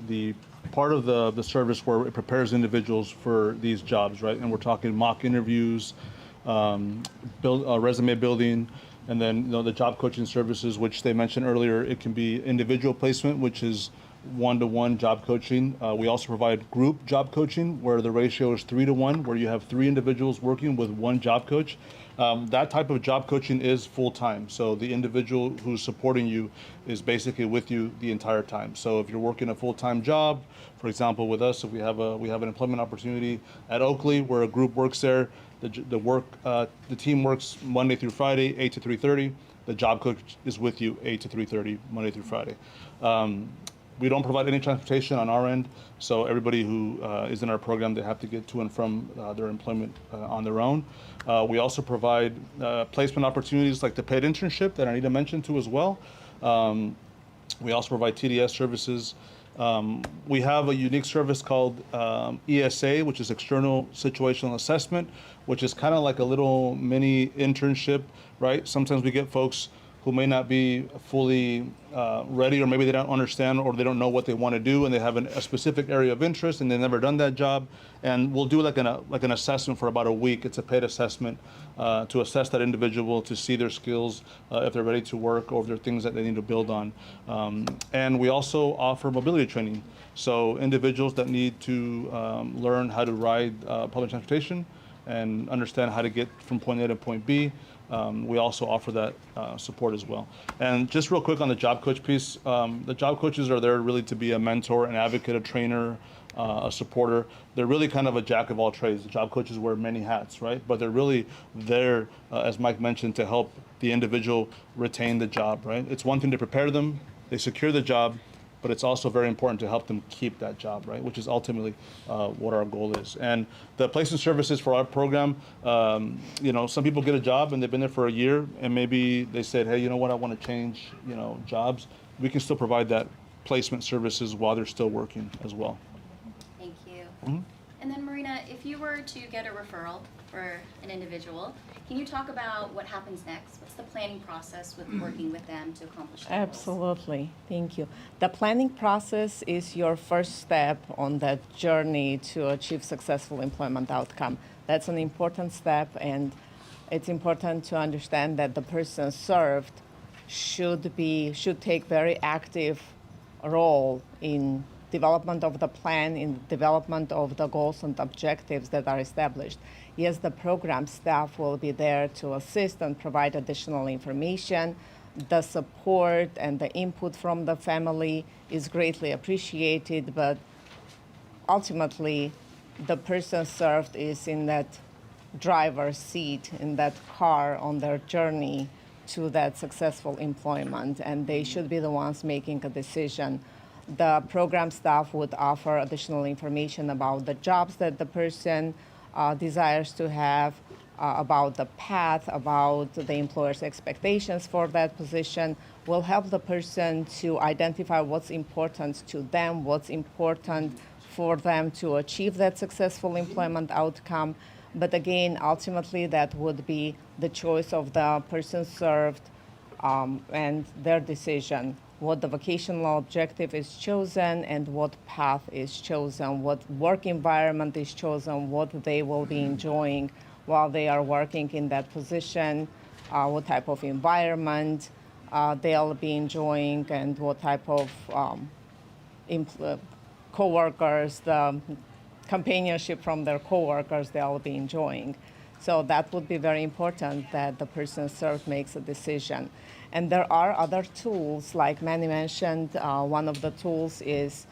S7: the part of the service where it prepares individuals for these jobs, right? And we're talking mock interviews, resume building, and then the job coaching services, which they mentioned earlier. It can be individual placement, which is one-to-one job coaching. We also provide group job coaching, where the ratio is 3-to-1, where you have 3 individuals working with one job coach. That type of job coaching is full-time. So the individual who's supporting you is basically with you the entire time. So if you're working a full-time job, for example, with us, if we have an employment opportunity at Oakley where a group works there, the team works Monday through Friday, 8 to 3:30. The job coach is with you 8 to 3:30, Monday through Friday. We don't provide any transportation on our end, so everybody who is in our program, they have to get to and from their employment on their own. We also provide placement opportunities like the paid internship that Anita mentioned too as well. We also provide TDS services. We have a unique service called ESA, which is External Situational Assessment, which is kind of like a little mini internship, right? Sometimes we get folks who may not be fully ready, or maybe they don't understand, or they don't know what they want to do, and they have a specific area of interest, and they've never done that job. And we'll do like an assessment for about a week. It's a paid assessment to assess that individual, to see their skills, if they're ready to work, or if there are things that they need to build on. And we also offer mobility training. So individuals that need to learn how to ride public transportation and understand how to get from point A to point B, we also offer that support as well. And just real quick on the job coach piece, the job coaches are there really to be a mentor, an advocate, a trainer, a supporter. They're really kind of a jack of all trades. The job coaches wear many hats, right? But they're really there, as Mike mentioned, to help the individual retain the job, right? It's one thing to prepare them, they secure the job, but it's also very important to help them keep that job, right? Which is ultimately what our goal is. And the placement services for our program, some people get a job and they've been there for a year, and maybe they said, hey, you know what, I want to change, jobs. We can still provide that placement services while they're still working as well.
S5: Thank you.
S7: Mm-hmm.
S5: And then Marina, if you were to get a referral for an individual, can you talk about what happens next? What's the planning process with working with them to accomplish that?
S9: Absolutely. Thank you. The planning process is your first step on that journey to achieve successful employment outcome. That's an important step, and it's important to understand that the person served should take very active role in development of the plan, in development of the goals and objectives that are established. Yes, the program staff will be there to assist and provide additional information. The support and the input from the family is greatly appreciated, but ultimately, the person served is in that driver's seat, in that car on their journey to that successful employment, and they should be the ones making a decision. The program staff would offer additional information about the jobs that the person desires to have, about the path, about the employer's expectations for that position. Will help the person to identify what's important to them, what's important for them to achieve that successful employment outcome. But again, ultimately, that would be the choice of the person served and their decision. What the vocational objective is chosen and what path is chosen, what work environment is chosen, what they will be enjoying while they are working in that position, what type of environment they'll be enjoying, and what type of co-workers, the companionship from their co-workers they'll be enjoying. So that would be very important that the person served makes a decision. And there are other tools, like Manny mentioned, one of the tools is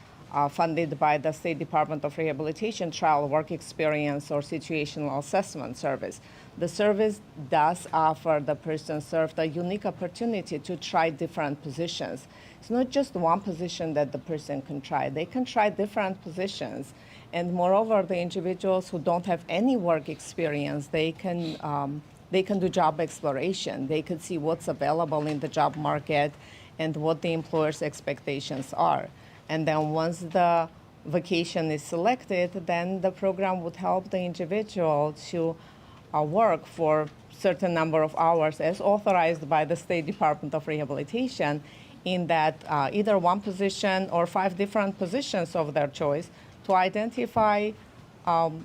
S9: funded by the State Department of Rehabilitation Trial Work Experience or Situational Assessment Service. The service does offer the person served a unique opportunity to try different positions. It's not just one position that the person can try. They can try different positions. And moreover, the individuals who don't have any work experience, they can do job exploration. They can see what's available in the job market and what the employer's expectations are. And then once the vocation is selected, then the program would help the individual to work for a certain number of hours as authorized by the State Department of Rehabilitation in that either one position or 5 different positions of their choice to identify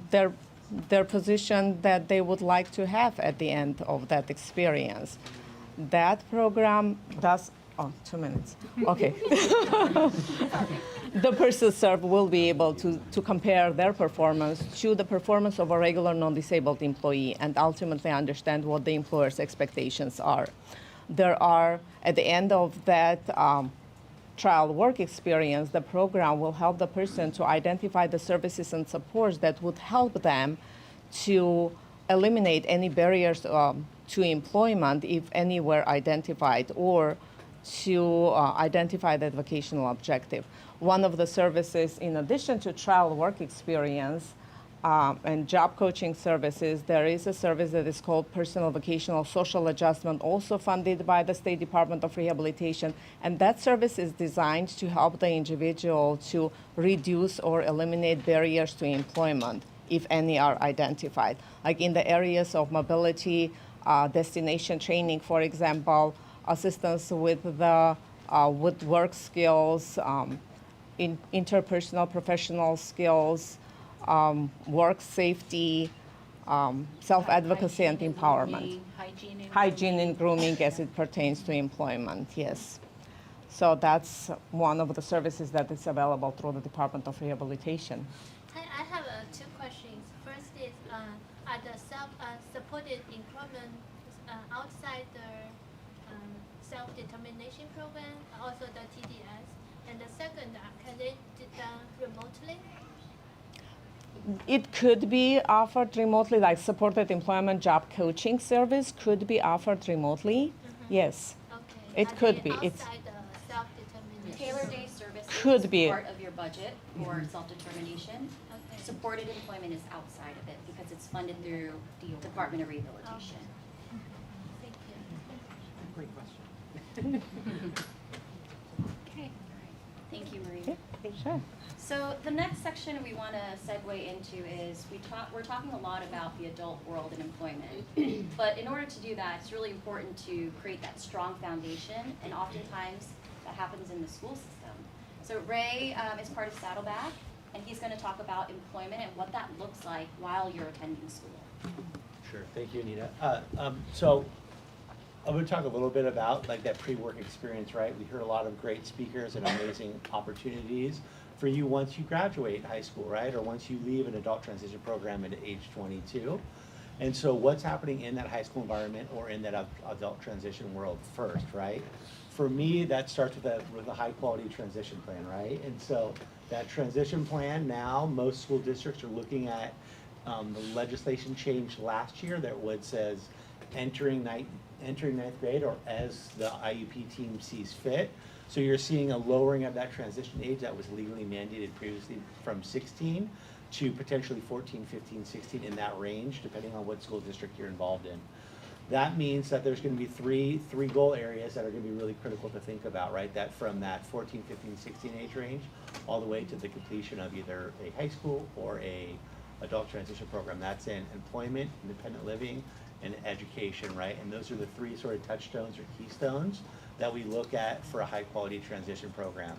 S9: their position that they would like to have at the end of that experience. That program does, 2 minutes, okay. The person served will be able to compare their performance to the performance of a regular non-disabled employee and ultimately understand what the employer's expectations are. There are, at the end of that trial work experience, the program will help the person to identify the services and supports that would help them to eliminate any barriers to employment, if any were identified, or to identify that vocational objective. One of the services, in addition to trial work experience and job coaching services, there is a service that is called Personal Vocational Social Adjustment, also funded by the State Department of Rehabilitation. And that service is designed to help the individual to reduce or eliminate barriers to employment, if any are identified. Like in the areas of mobility, destination training, for example, assistance with the with work skills, interpersonal professional skills, work safety, self-advocacy and empowerment. Hygiene and grooming as it pertains to employment, yes. So that's one of the services that is available through the Department of Rehabilitation.
S14: I have 2 questions. First is, are the self-supported employment outside the self-determination program, also the TDS? And the second, can they be done remotely?
S9: It could be offered remotely, like supported employment job coaching service could be offered remotely. Yes,
S14: Okay.
S9: it could be. It's
S14: Outside the self-determination.
S5: Taylor Day services
S9: Could
S5: is
S9: be.
S5: part of your budget for self-determination.
S14: Okay.
S5: Supported employment is outside of it because it's funded through the Department of Rehabilitation.
S14: Thank you.
S11: Great question.
S5: Okay. Thank you, Marie.
S9: sure.
S5: So the next section we want to segue into is we're talking a lot about the adult world and employment. But in order to do that, it's really important to create that strong foundation, and oftentimes that happens in the school system. So Ray is part of Saddleback, and he's going to talk about employment and what that looks like while you're attending school.
S15: Sure, thank you, Anita. So I'm going to talk a little bit about like that pre-work experience, right? We heard a lot of great speakers and amazing opportunities for you once you graduate high school, right? Or once you leave an adult transition program at age 22. And so what's happening in that high school environment or in that adult transition world first, right? For me, that starts with a high quality transition plan, right? And so that transition plan now, most school districts are looking at the legislation changed last year that would says entering ninth grade or as the IUP team sees fit. So you're seeing a lowering of that transition age that was legally mandated previously from 16 to potentially 14, 15, 16 in that range, depending on what school district you're involved in. That means that there's going to be three goal areas that are going to be really critical to think about, right? That from that 14, 15, 16 age range all the way to the completion of either a high school or a adult transition program. That's in employment, independent living, and education, right? And those are the 3 sort of touchstones or keystones that we look at for a high quality transition program.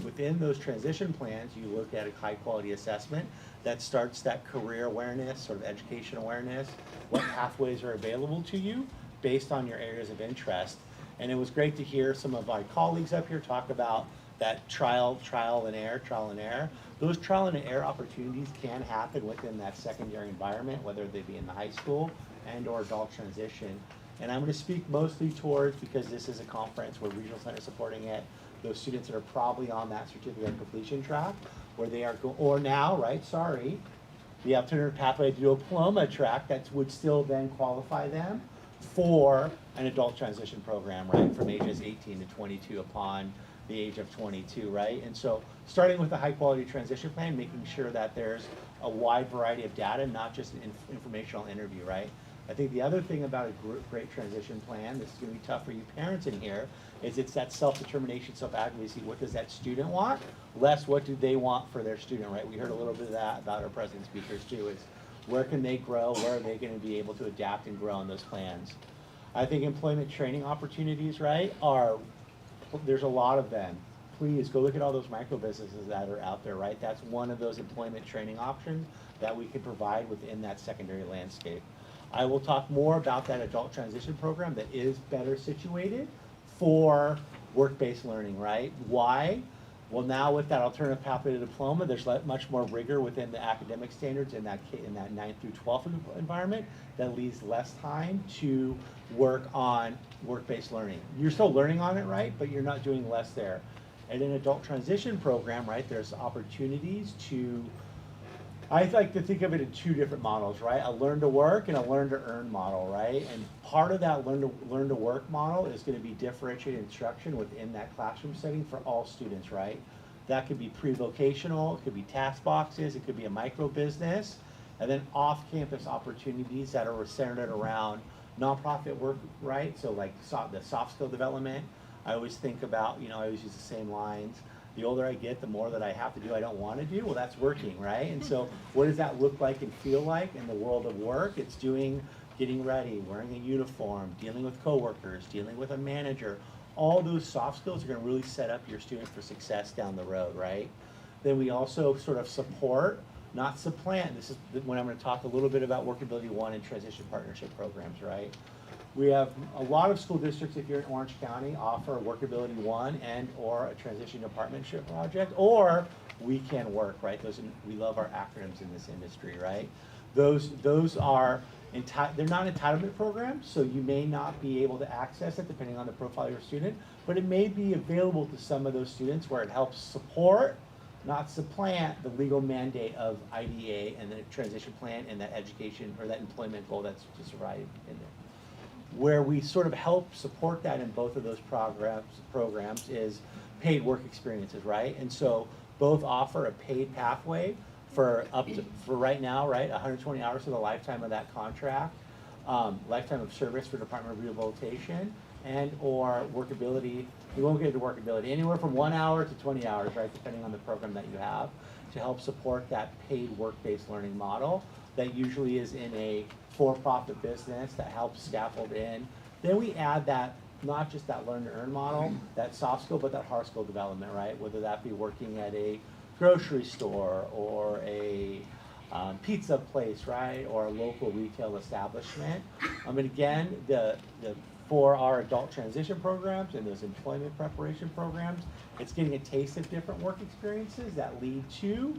S15: Within those transition plans, you look at a high quality assessment that starts that career awareness, sort of education awareness, what pathways are available to you based on your areas of interest. And it was great to hear some of my colleagues up here talk about that trial and error. Those trial and error opportunities can happen within that secondary environment, whether they be in the high school and or adult transition. And I'm going to speak mostly towards, because this is a conference where regional center is supporting it, those students that are probably on that certificate of completion track, where they are, or now, right, sorry, the alternative pathway to do a diploma track that would still then qualify them for an adult transition program, right, from ages 18 to 22 upon the age of 22, right? And so starting with a high quality transition plan, making sure that there's a wide variety of data, not just an informational interview, right? I think the other thing about a great transition plan, this is going to be tough for you parents in here, is it's that self-determination, self-advocacy. What does that student want? Less what do they want for their student, right? We heard a little bit of that about our present speakers too, is where can they grow? Where are they going to be able to adapt and grow on those plans? I think employment training opportunities, right, there's a lot of them. Please go look at all those micro businesses that are out there, right? That's one of those employment training options that we can provide within that secondary landscape. I will talk more about that adult transition program that is better situated for work-based learning, right? Why? Well, now with that alternative pathway to diploma, there's much more rigor within the academic standards in that 9th through 12th environment that leaves less time to work on work-based learning. You're still learning on it, right? But you're not doing less there. And in adult transition program, right, there's opportunities to, I like to think of it in two different models, right? A learn to work and a learn to earn model, right? And part of that learn to work model is going to be differentiated instruction within that classroom setting for all students, right? That could be pre-vocational, it could be task boxes, it could be a micro business, and then off-campus opportunities that are centered around nonprofit work, right? So like the soft skill development. I always think about, I always use the same lines. The older I get, the more that I have to do I don't want to do. Well, that's working, right? And so what does that look like and feel like in the world of work? It's getting ready, wearing a uniform, dealing with coworkers, dealing with a manager. All those soft skills are going to really set up your student for success down the road, right? Then we also sort of support, not supplant. This is when I'm going to talk a little bit about Workability 1 and transition partnership programs, right? We have a lot of school districts, if you're in Orange County, offer Workability 1 and or a transition partnership project, or We Can Work, right? We love our acronyms in this industry, right? Those are, they're not entitlement programs, so you may not be able to access it depending on the profile of your student, but it may be available to some of those students where it helps support, not supplant, the legal mandate of IDA and the transition plan and that education or that employment goal that's to survive in there. Where we sort of help support that in both of those programs is paid work experiences, right? And so both offer a paid pathway for right now, right, 120 hours for the lifetime of that contract, lifetime of service for Department of Rehabilitation, and or workability. We won't get into workability, anywhere from 1 hour to 20 hours, right, depending on the program that you have, to help support that paid work-based learning model that usually is in a for-profit business that helps scaffold in. Then we add that, not just that learn to earn model, that soft skill, but that hard skill development, right? Whether that be working at a grocery store or a pizza place, right? Or a local retail establishment. And again, for our adult transition programs and those employment preparation programs, it's getting a taste of different work experiences that lead to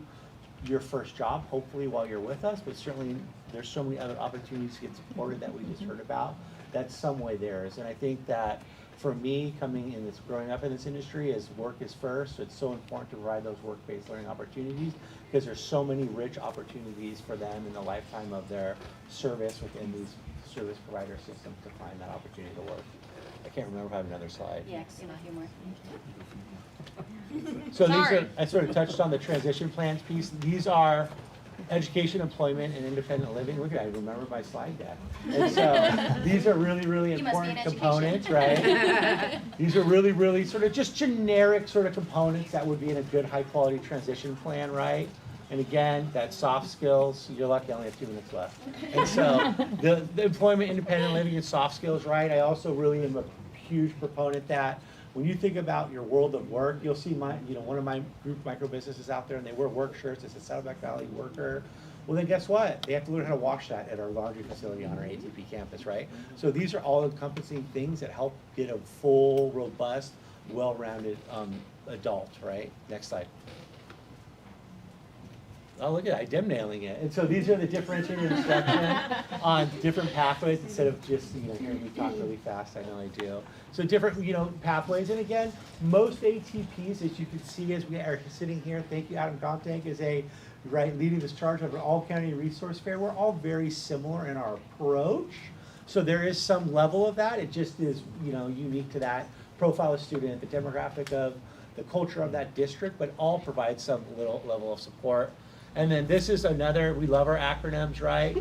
S15: your first job, hopefully while you're with us, but certainly there's so many other opportunities to get supported that we just heard about. That's some way theirs. And I think that for me, growing up in this industry, is work is first. So it's so important to provide those work-based learning opportunities because there's so many rich opportunities for them in the lifetime of their service within these service provider systems to find that opportunity to work. I can't remember if I have another slide.
S5: Yeah, because you're not here more.
S15: So I sort of touched on the transition plans piece. These are education, employment, and independent living. Look, I remember my slide deck. And so these are really, really important components, right? These are really, really sort of just generic sort of components that would be in a good high quality transition plan, right? And again, that soft skills, you're lucky I only have 2 minutes left. And so the employment, independent living, and soft skills, right? I also really am a huge proponent that when you think about your world of work, you'll see one of my group micro businesses out there, and they wear work shirts. It's a Saddleback Valley worker. Well, then guess what? They have to learn how to wash that at our laundry facility on our ATP campus, right? So these are all encompassing things that help get a full, robust, well-rounded adult, right? Next slide. Oh, look at that, I'm nailing it. And so these are the differentiated instruction on different pathways instead of just, hearing me talk really fast, I know I do. So different, pathways. And again, most ATPs, as you can see as we are sitting here, thank you, Adam Gontank, is leading this charge of an all-county resource fair. We're all very similar in our approach. So there is some level of that. It just is, unique to that profile of student, the demographic of the culture of that district, but all provide some little level of support. And then this is another, we love our acronyms, right?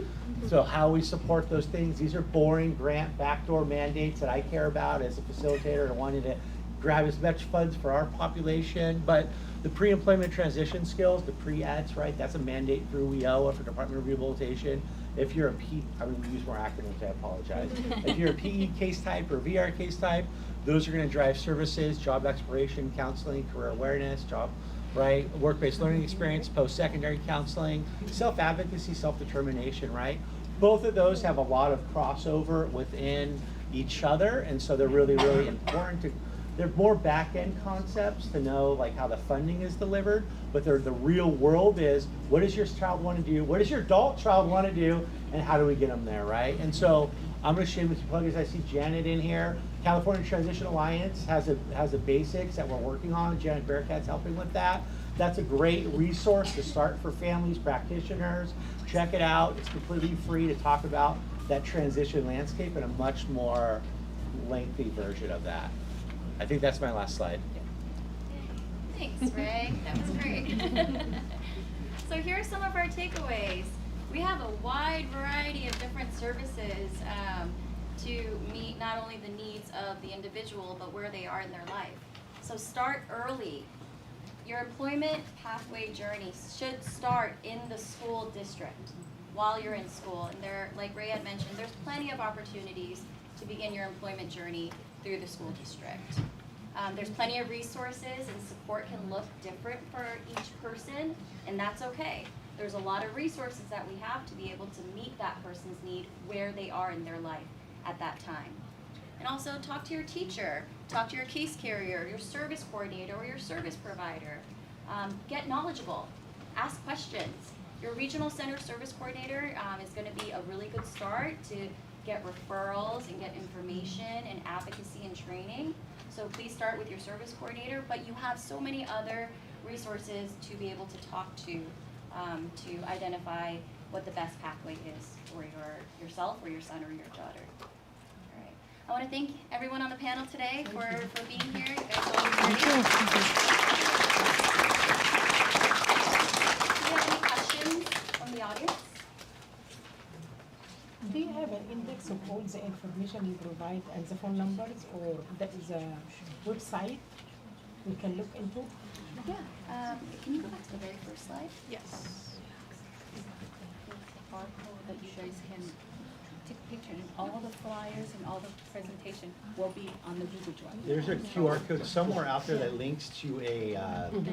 S15: So how we support those things. These are boring grant backdoor mandates that I care about as a facilitator and wanting to grab as much funds for our population. But the pre-employment transition skills, the pre-ETS, right? That's a mandate through WIOA for Department of Rehabilitation. If you're I'm going to use more acronyms, I apologize. If you're a PE case type or VR case type, those are going to drive services, job exploration, counseling, career awareness, right? Work-based learning experience, post-secondary counseling, self-advocacy, self-determination, right? Both of those have a lot of crossover within each other, and so they're really, really important they're more back-end concepts to know like how the funding is delivered, but the real world is, what does your child want to do? What does your adult child want to do? And how do we get them there, right? And so I'm going to shamelessly plug, as I see Janet in here. California Transition Alliance has a basics that we're working on. Janet Bearcat's helping with that. That's a great resource to start for families, practitioners. Check it out. It's completely free to talk about that transition landscape in a much more lengthy version of that. I think that's my last slide.
S5: Thanks, Ray. That was great. So here are some of our takeaways. We have a wide variety of different services to meet not only the needs of the individual, but where they are in their life. So start early. Your employment pathway journey should start in the school district while you're in school. And there, like Ray had mentioned, there's plenty of opportunities to begin your employment journey through the school district. There's plenty of resources, and support can look different for each person, and that's okay. There's a lot of resources that we have to be able to meet that person's need where they are in their life at that time. And also talk to your teacher, talk to your case carrier, your service coordinator, or your service provider. Get knowledgeable, ask questions. Your regional center service coordinator is going to be a really good start to get referrals and get information and advocacy and training. So please start with your service coordinator, but you have so many other resources to be able to talk to identify what the best pathway is for yourself or your son or your daughter. All right. I want to thank everyone on the panel today for being here. You guys all great. Do you have any questions from the audience?
S8: Do you have an index of all the information you provide and the phone numbers, or that is a website we can look into?
S5: Yeah. Can you go back to the very first slide?
S12: Yes. Barcode that you guys can take a picture, and all the flyers and all the presentation will be on the Google Drive.
S15: There's a QR code somewhere out there that links to a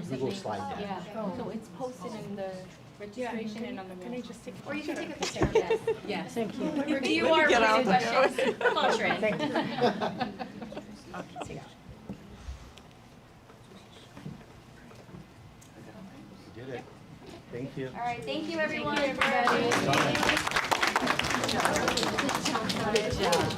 S15: Google slide deck.
S12: Yeah, so it's posted in the registration and on the.
S8: Can I just take a
S5: Or you can
S8: picture?
S5: take a picture. Yes.
S12: Yes.
S8: Thank you.
S5: Review our questions. Come on, Shren.
S8: Thank you.
S15: You did it. Thank you.
S5: All right. Thank you, everyone.
S8: Good job.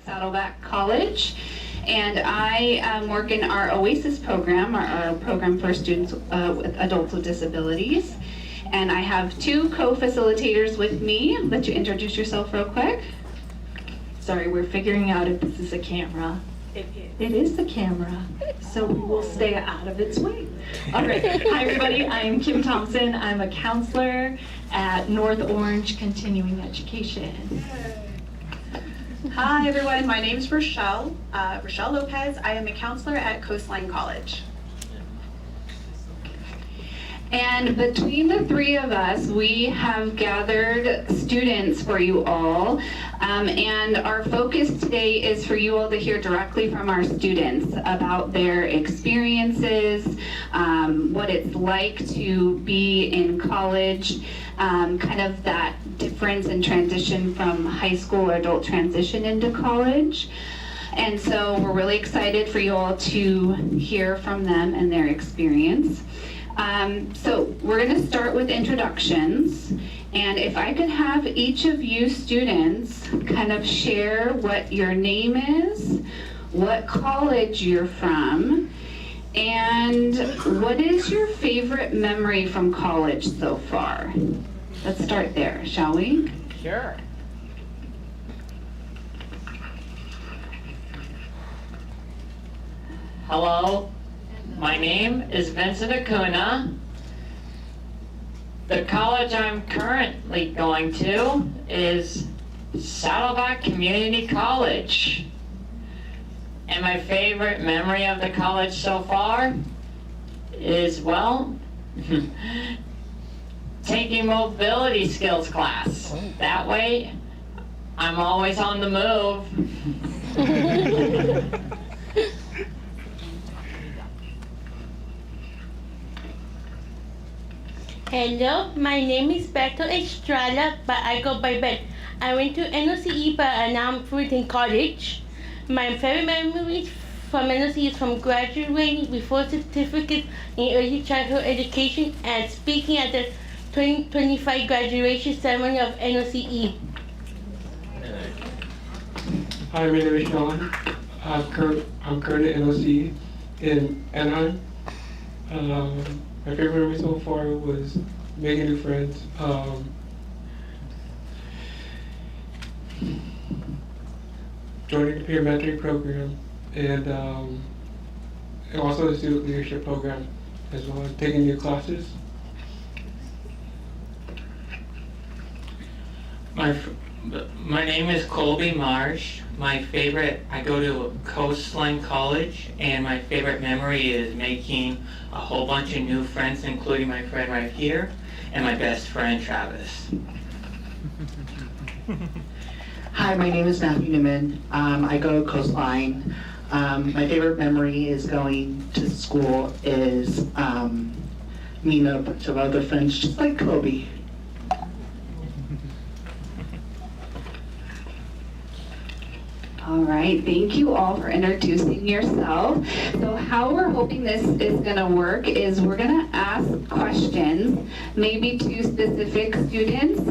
S16: Saddleback College. And I work in our OASIS program, our program for students with adults with disabilities. And I have two co-facilitators with me. I'll let you introduce yourself real quick. Sorry, we're figuring out if this is a camera. It is the camera, so we will stay out of its way. All right, hi everybody, I'm Kim Thompson. I'm a counselor at North Orange Continuing Education. Hi everyone, my name is Rochelle Lopez. I am a counselor at Coastline College. And between the three of us, we have gathered students for you all. And our focus today is for you all to hear directly from our students about their experiences, what it's like to be in college, kind of that difference and transition from high school or adult transition into college. And so we're really excited for you all to hear from them and their experience. So we're going to start with introductions, and if I could have each of you students kind of share what your name is, what college you're from, and what is your favorite memory from college so far? Let's start there, shall we?
S12: Sure.
S17: Hello, my name is Vincent Acuna. The college I'm currently going to is Saddleback Community College. And my favorite memory of the college so far is, well, taking mobility skills class. That way, I'm always on the move.
S18: Hello, my name is Beto Estrada, but I go by Ben. I went to NOCE, but now I'm in college. My favorite memories from NOCE is from graduating with 4 certificates in early childhood education and speaking at the 2025 graduation ceremony of NOCE.
S19: Hi, my name is Sean. I'm currently at NOCE in Anaheim. My favorite memory so far was making new friends, joining the peer mentoring program, and also the student leadership program as well, taking new classes.
S17: My name is Colby Marsh. I go to Coastline College, and my favorite memory is making a whole bunch of new friends, including my friend right here, and my best friend, Travis.
S20: Hi, my name is Matthew Newman. I go to Coastline. My favorite memory is going to school is meeting a bunch of other friends just like Kobe.
S16: All right, thank you all for introducing yourself. So how we're hoping this is gonna work is we're gonna ask questions, maybe to specific students,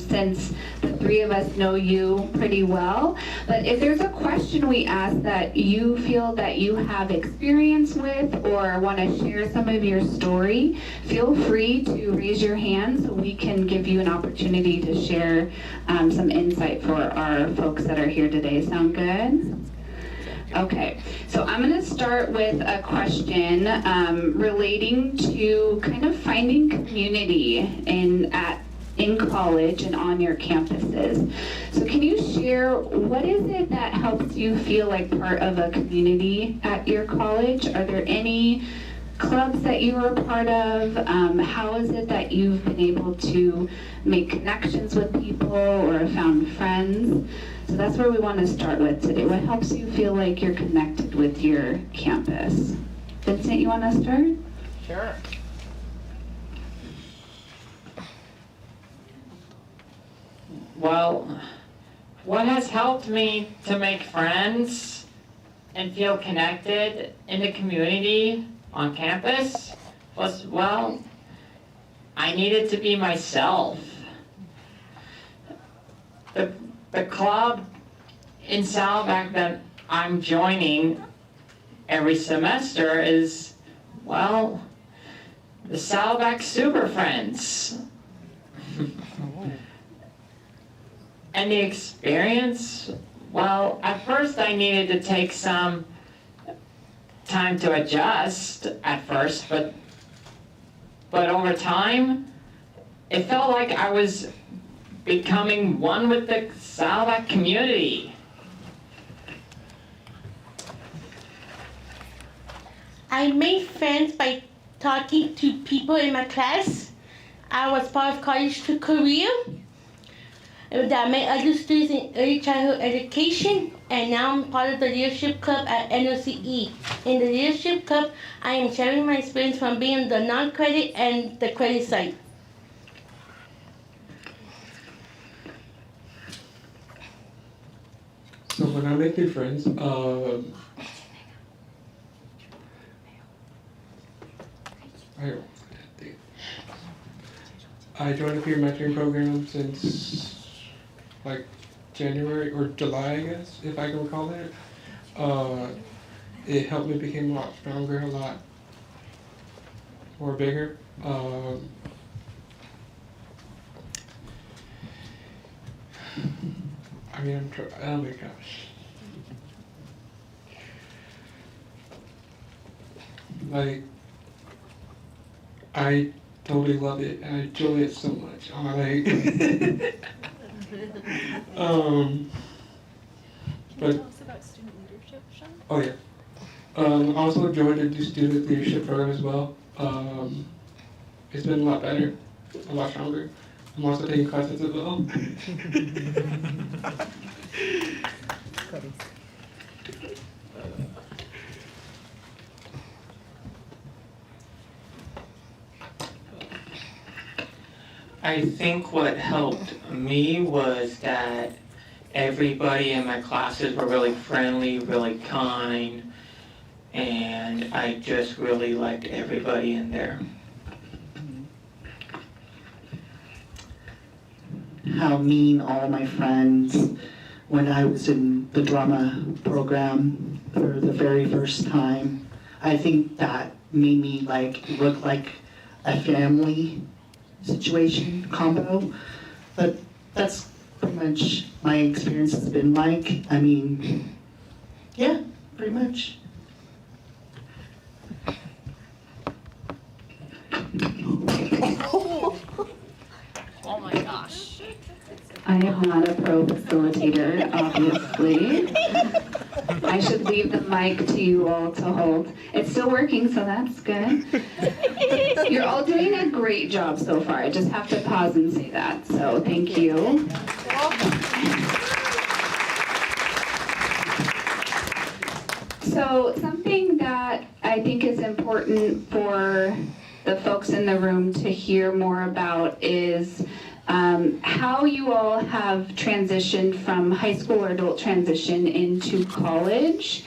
S16: since the three of us know you pretty well. But if there's a question we ask that you feel that you have experience with or wanna share some of your story, feel free to raise your hand so we can give you an opportunity to share some insight for our folks that are here today. Sound good? Okay, so I'm going to start with a question relating to kind of finding community in college and on your campuses. So can you share what is it that helps you feel like part of a community at your college? Are there any clubs that you are a part of? How is it that you've been able to make connections with people or found friends? So that's where we want to start with today. What helps you feel like you're connected with your campus? Vincent, you want to start?
S17: Sure. Well, what has helped me to make friends and feel connected in the community on campus was, well, I needed to be myself. The club in Saddleback that I'm joining every semester is, well, the Saddleback Super Friends. And the experience, well, at first I needed to take some time to adjust at first, but over time, it felt like I was becoming one with the Saddleback community.
S18: I made friends by talking to people in my class. I was part of College to Career. That met other students in early childhood education, and now I'm part of the leadership club at NOCE. In the leadership club, I am sharing my experience from being on the non-credit and the credit side.
S19: So when I make new friends, I joined a peer mentoring program since like January or July, I guess, if I can recall it. It helped me become a lot stronger, a lot more bigger. I mean, oh my gosh. Like, I totally love it, and I enjoy it so much. But
S10: Tell us about student leadership, Sean?
S19: oh yeah. Also joined the student leadership program as well. It's been a lot better, a lot stronger. I'm also taking classes as well.
S17: I think what helped me was that everybody in my classes were really friendly, really kind, and I just really liked everybody in there.
S20: How mean all my friends when I was in the drama program for the very first time. I think that made me look like a family situation combo, but that's pretty much my experience has been like. I mean, yeah, pretty much.
S12: Oh my gosh.
S16: I am not a pro facilitator, obviously. I should leave the mic to you all to hold. It's still working, so that's good. You're all doing a great job so far. I just have to pause and say that, so thank you. So something that I think is important for the folks in the room to hear more about is how you all have transitioned from high school or adult transition into college.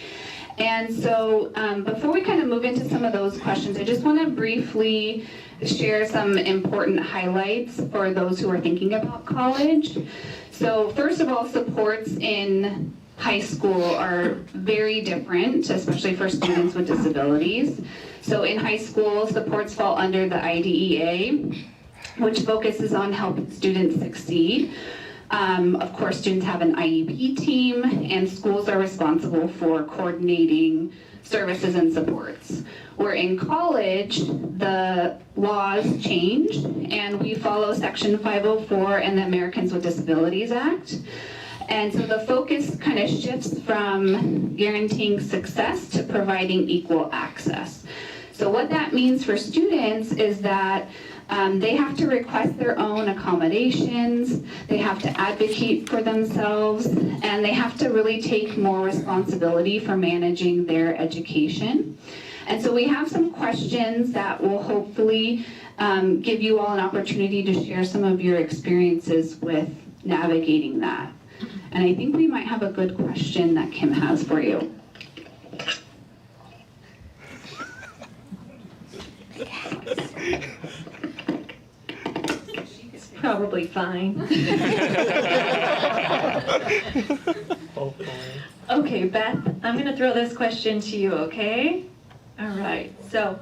S16: And so before we kind of move into some of those questions, I just want to briefly share some important highlights for those who are thinking about college. So first of all, supports in high school are very different, especially for students with disabilities. So in high school, supports fall under the IDEA, which focuses on helping students succeed. Of course, students have an IEP team, and schools are responsible for coordinating services and supports. Where in college, the laws change, and we follow Section 504 and the Americans with Disabilities Act. And so the focus kind of shifts from guaranteeing success to providing equal access. So what that means for students is that they have to request their own accommodations, they have to advocate for themselves, and they have to really take more responsibility for managing their education. And so we have some questions that will hopefully give you all an opportunity to share some of your experiences with navigating that. And I think we might have a good question that Kim has for you.
S21: Probably fine.
S15: Hopefully.
S21: Okay, Beth, I'm gonna throw this question to you, okay? All right, so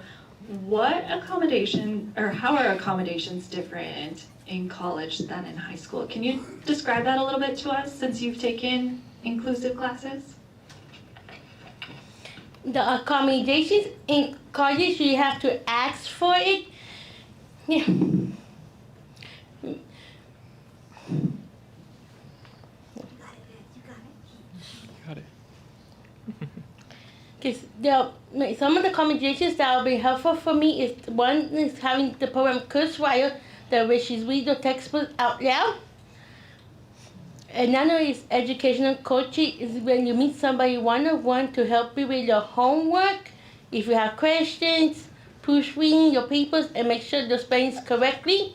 S21: what accommodation, or how are accommodations different in college than in high school? Can you describe that a little bit to us, since you've taken inclusive classes?
S18: The accommodations in college, you have to ask for it. Yeah.
S19: Got it.
S18: Because some of the accommodations that will be helpful for me is one is having the program Kurzweiler, where she's read the textbook out loud. Another is educational coaching, is when you meet somebody one-on-one to help you with your homework. If you have questions, proofreading your papers and make sure they're spelled correctly.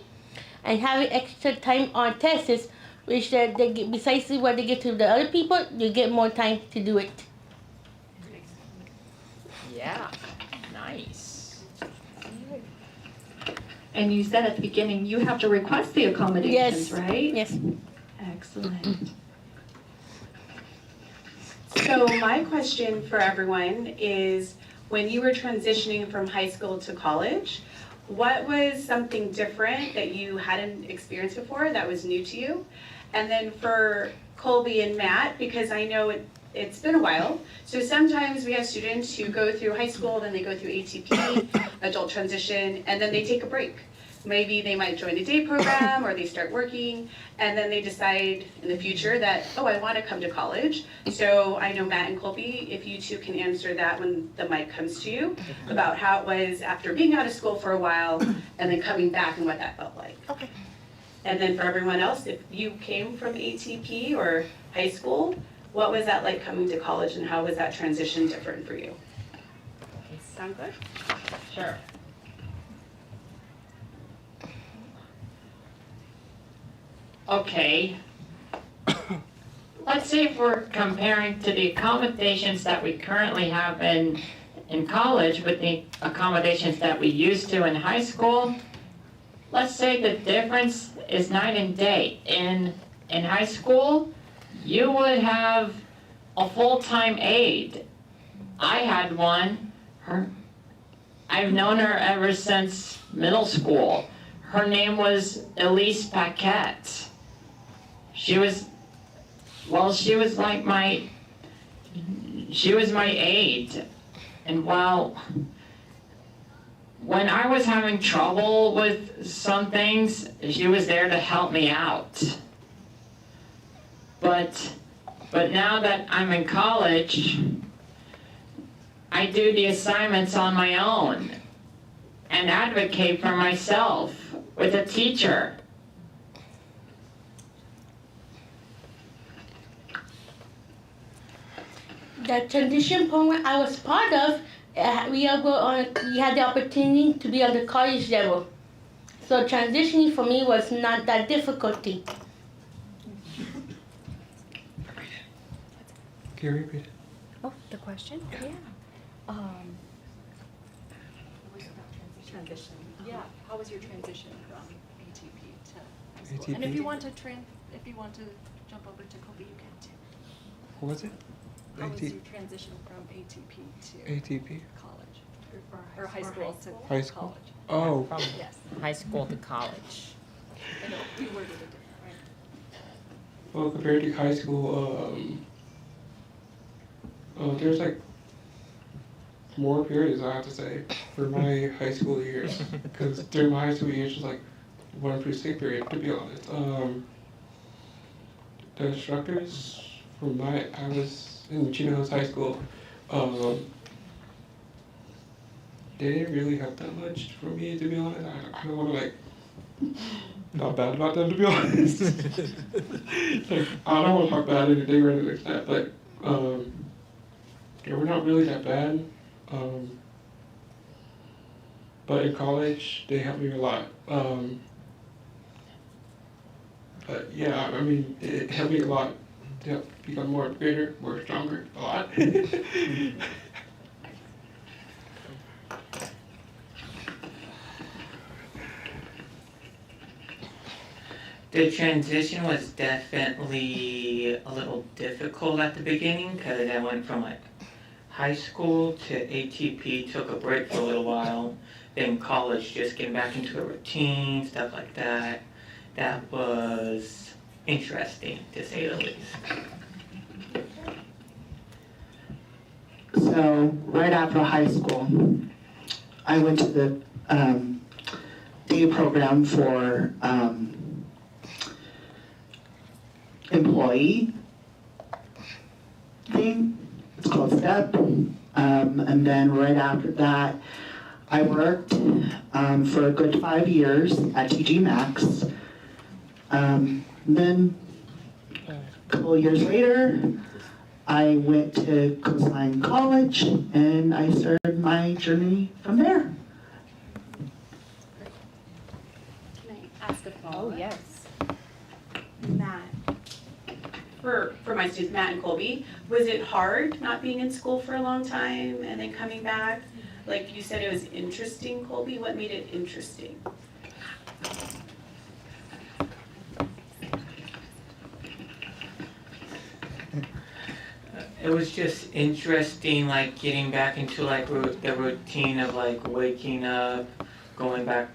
S18: And having extra time on tests, which they get, besides what they get to the other people, you get more time to do it.
S22: Yeah, nice.
S21: And you said at the beginning, you have to request the accommodations,
S18: Yes.
S21: right?
S18: Yes.
S21: Excellent.
S23: So my question for everyone is, when you were transitioning from high school to college, what was something different that you hadn't experienced before that was new to you? And then for Colby and Matt, because I know it's been a while, so sometimes we have students who go through high school, then they go through ATP, adult transition, and then they take a break. Maybe they might join a day program or they start working, and then they decide in the future that, oh, I want to come to college. So I know Matt and Colby, if you two can answer that when the mic comes to you, about how it was after being out of school for a while and then coming back and what that felt like.
S18: Okay.
S23: And then for everyone else, if you came from ATP or high school, what was that like coming to college and how was that transition different for you? Sound good?
S22: Sure. Okay. Let's say if we're comparing to the accommodations that we currently have in college with the accommodations that we used to in high school, let's say the difference is night and day. In high school, you would have a full-time aide. I had one. I've known her ever since middle school. Her name was Elise Paquette. She was like my aide. And when I was having trouble with some things, she was there to help me out. But now that I'm in college, I do the assignments on my own and advocate for myself with a teacher.
S18: The transition program I was part of, we had the opportunity to be on the college level. So transitioning for me was not that difficulty.
S19: Can you repeat it?
S22: Oh, the question? Yeah. Transition. Yeah. How was your transition from ATP to high school?
S19: ATP?
S22: And if you want to jump over to Kobe, you can too.
S19: What was it?
S22: How was your transition from ATP to
S19: ATP?
S22: college or high school to
S19: High school.
S22: college?
S19: Oh.
S22: From yes,
S15: High school to college.
S22: I know we worded it different, right?
S19: Well, compared to high school, there's like more periods, I have to say, for my high school years. Because during my high school years, was like one pretty sick period, to be honest. The instructors I was in Chino Hills High School, they didn't really have that much for me, to be honest. I kind of want to not bad about them, to be honest. I don't want to talk bad anything or anything like that, but they were not really that bad. But in college, they helped me a lot. But yeah, I mean, it helped me a lot to become more greater, more stronger, a lot.
S17: The transition was definitely a little difficult at the beginning because I went from like high school to ATP, took a break for a little while, then college, just getting back into a routine, stuff like that. That was interesting, to say the least.
S20: So right after high school, I went to the day program for employee thing. It's called STEP. And then right after that, I worked for a good 5 years at TG Maxx. Then a couple of years later, I went to Coastline College and I started my journey from there.
S23: Can I ask a follow-up?
S8: Oh, yes.
S23: Matt, for my students, Matt and Colby, was it hard not being in school for a long time and then coming back? Like you said, it was interesting, Colby. What made it interesting?
S17: It was just interesting, like getting back into like the routine of like waking up, going back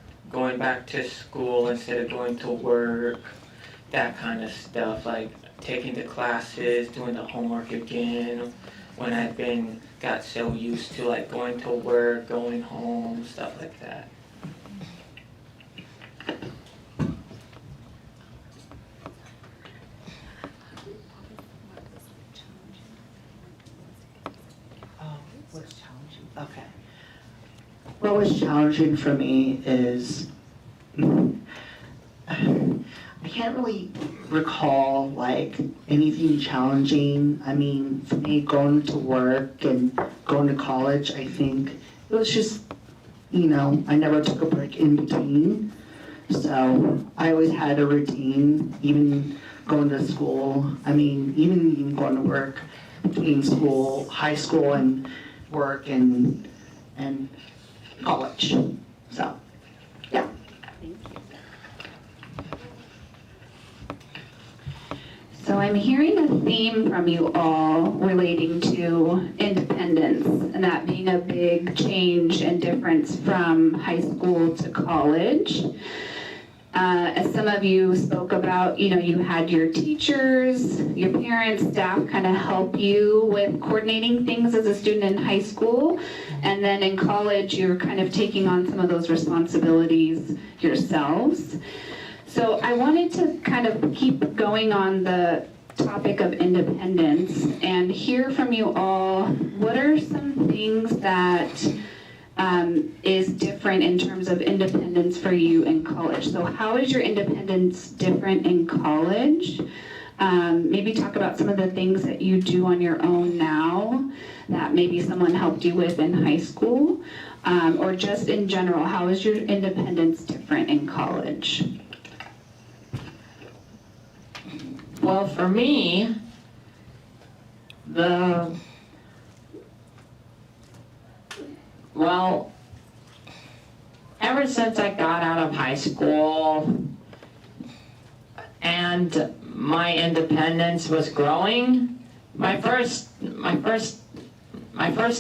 S17: to school instead of going to work, that kind of stuff, like taking the classes, doing the homework again, when I'd got so used to like going to work, going home, stuff like that.
S20: What's challenging? Okay. What was challenging for me is I can't really recall like anything challenging. I mean, for me, going to work and going to college, I think it was just, I never took a break in between. So I always had a routine, even going to school. I mean, even going to work between school, high school and work and college. So, yeah.
S16: So I'm hearing a theme from you all relating to independence, and that being a big change and difference from high school to college. As some of you spoke about, you had your teachers, your parents, staff kind of help you with coordinating things as a student in high school. And then in college, you're kind of taking on some of those responsibilities yourselves. So I wanted to kind of keep going on the topic of independence and hear from you all, what are some things that is different in terms of independence for you in college? So how is your independence different in college? Maybe talk about some of the things that you do on your own now that maybe someone helped you with in high school, or just in general, how is your independence different in college?
S22: Well, for me, ever since I got out of high school and my independence was growing, my first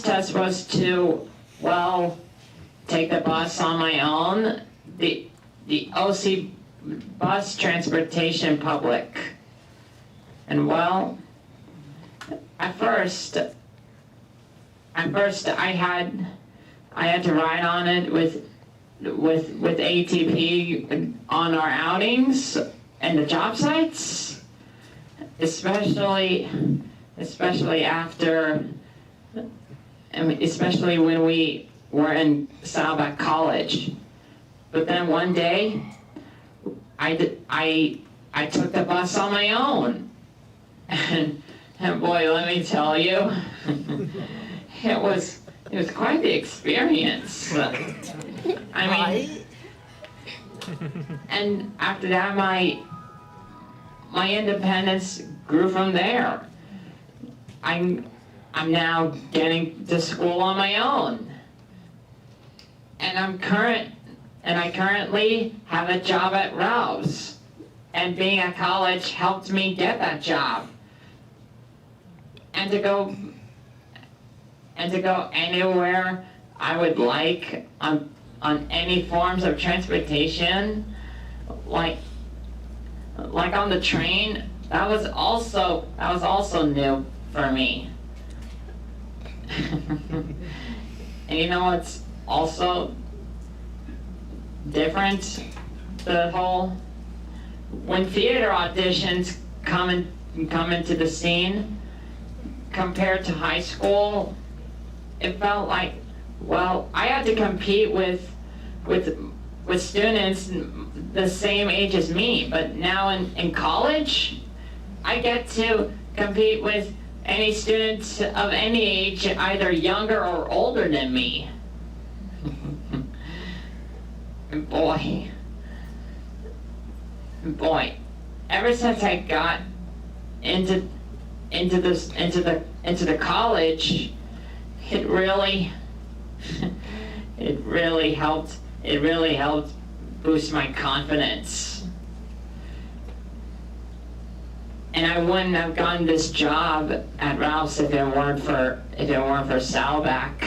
S22: test was to, take the bus on my own, the OC bus transportation public. And at first I had to ride on it with ATP on our outings and the job sites, especially when we were in Saddleback College. But then one day, I took the bus on my own. And boy, let me tell you, it was quite the experience. And after that, my independence grew from there. I'm now getting to school on my own, and I currently have a job at Rouse, and being at college helped me get that job. And to go anywhere I would like on any forms of transportation, like on the train, that was also new for me. And you know what's also different? When theater auditions come into the scene, compared to high school, it felt like, well, I had to compete with students the same age as me, but now in college, I get to compete with any students of any age, either younger or older than me. And boy, ever since I got into the college, it really helped boost my confidence. And I wouldn't have gotten this job at Ralph's if it weren't for Sal back.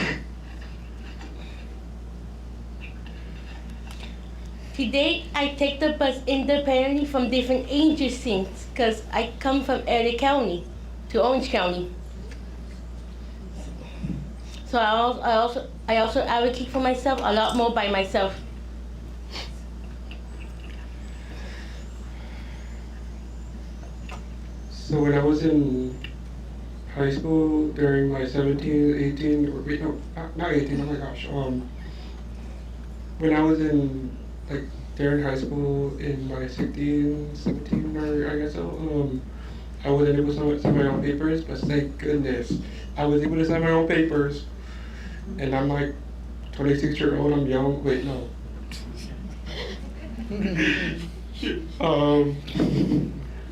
S18: Today, I take the bus independently from different agencies because I come from LA County to Orange County. So I also advocate for myself a lot more by myself.
S19: So when I was in high school during my 17, 18, or wait, no, not 18, oh my gosh. When I was in, like, during high school in my 16, 17, or I guess so, I wasn't able to sign my own papers, but thank goodness I was able to sign my own papers. And I'm like 26-year-old, I'm young, wait, no.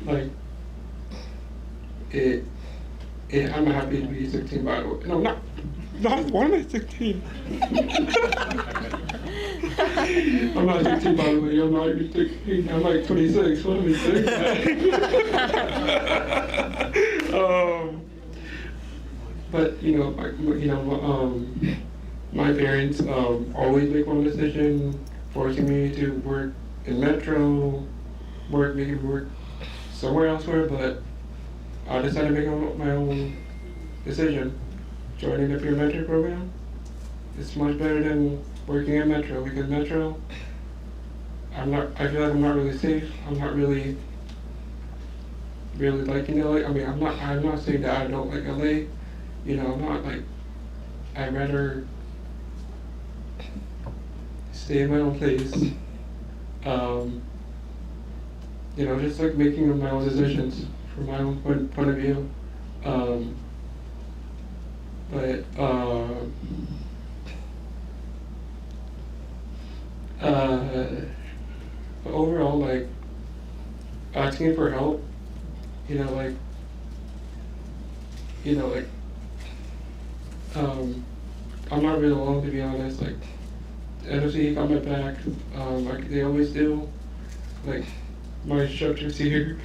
S19: Like, I'm happy to be 16 by the way. No, not why am I 16? I'm not 16 by the way, I'm not even 16, I'm like 26, what am I saying? But my parents always make one decision, forcing me to work in Metro, making work somewhere elsewhere, but I decided to make my own decision. Joining the peer mentor program, it's much better than working at Metro, because Metro, I feel like I'm not really safe. I'm not really liking LA. I mean, I'm not saying that I don't like LA. I'm not like, I'd rather stay in my own place. Just like making my own decisions from my own point of view. But overall, like, asking for help, I'm not really alone, to be honest. Like, NOCE got my back, like they always do. Like, my instructors here,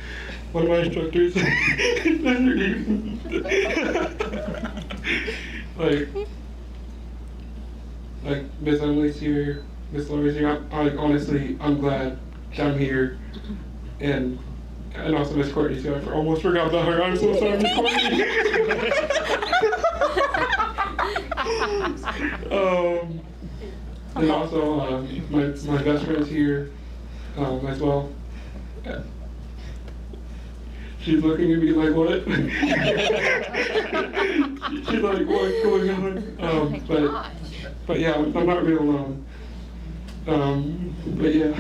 S19: one of my instructors, like Miss Emily's here, Miss Laura's here. Honestly, I'm glad that I'm here, and also Miss Courtney's here. I almost forgot about her. I'm so sorry, Miss Courtney. And also my best friend's here as well. She's looking at me like, what? She's like, what's going on? But yeah, I'm not real alone. But yeah.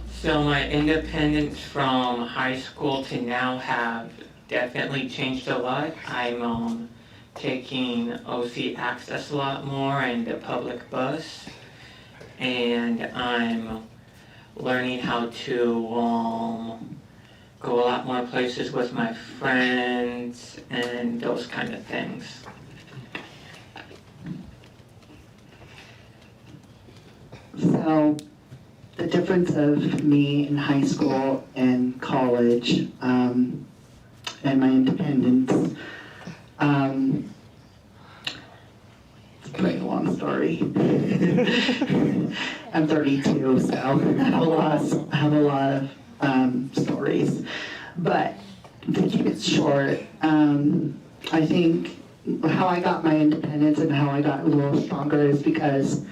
S17: So my independence from high school to now have definitely changed a lot. I'm taking OC access a lot more and the public bus, and I'm learning how to go a lot more places with my friends and those kind of things.
S20: So the difference of me in high school and college, and my independence, it's a pretty long story. I'm 32, so I have a lot of stories. But to keep it short, I think how I got my independence and how I got a little stronger is because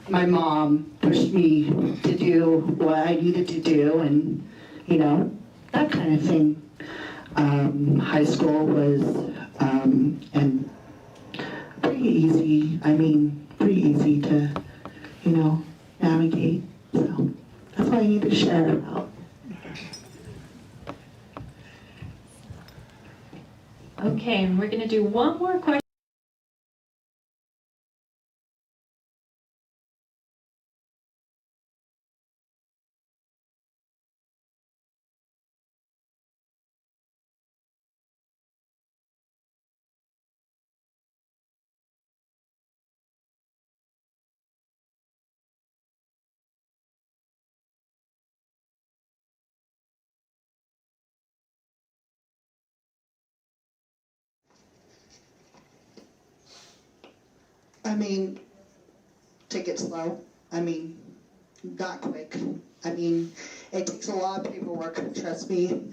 S20: my mom pushed me to do what I needed to do, and that kind of thing. High school was and pretty easy. Pretty easy to navigate. So that's what I need to share about.
S21: Okay, and we're gonna do one more question.
S20: Take it slow. Not quick. It takes a lot of paperwork, trust me.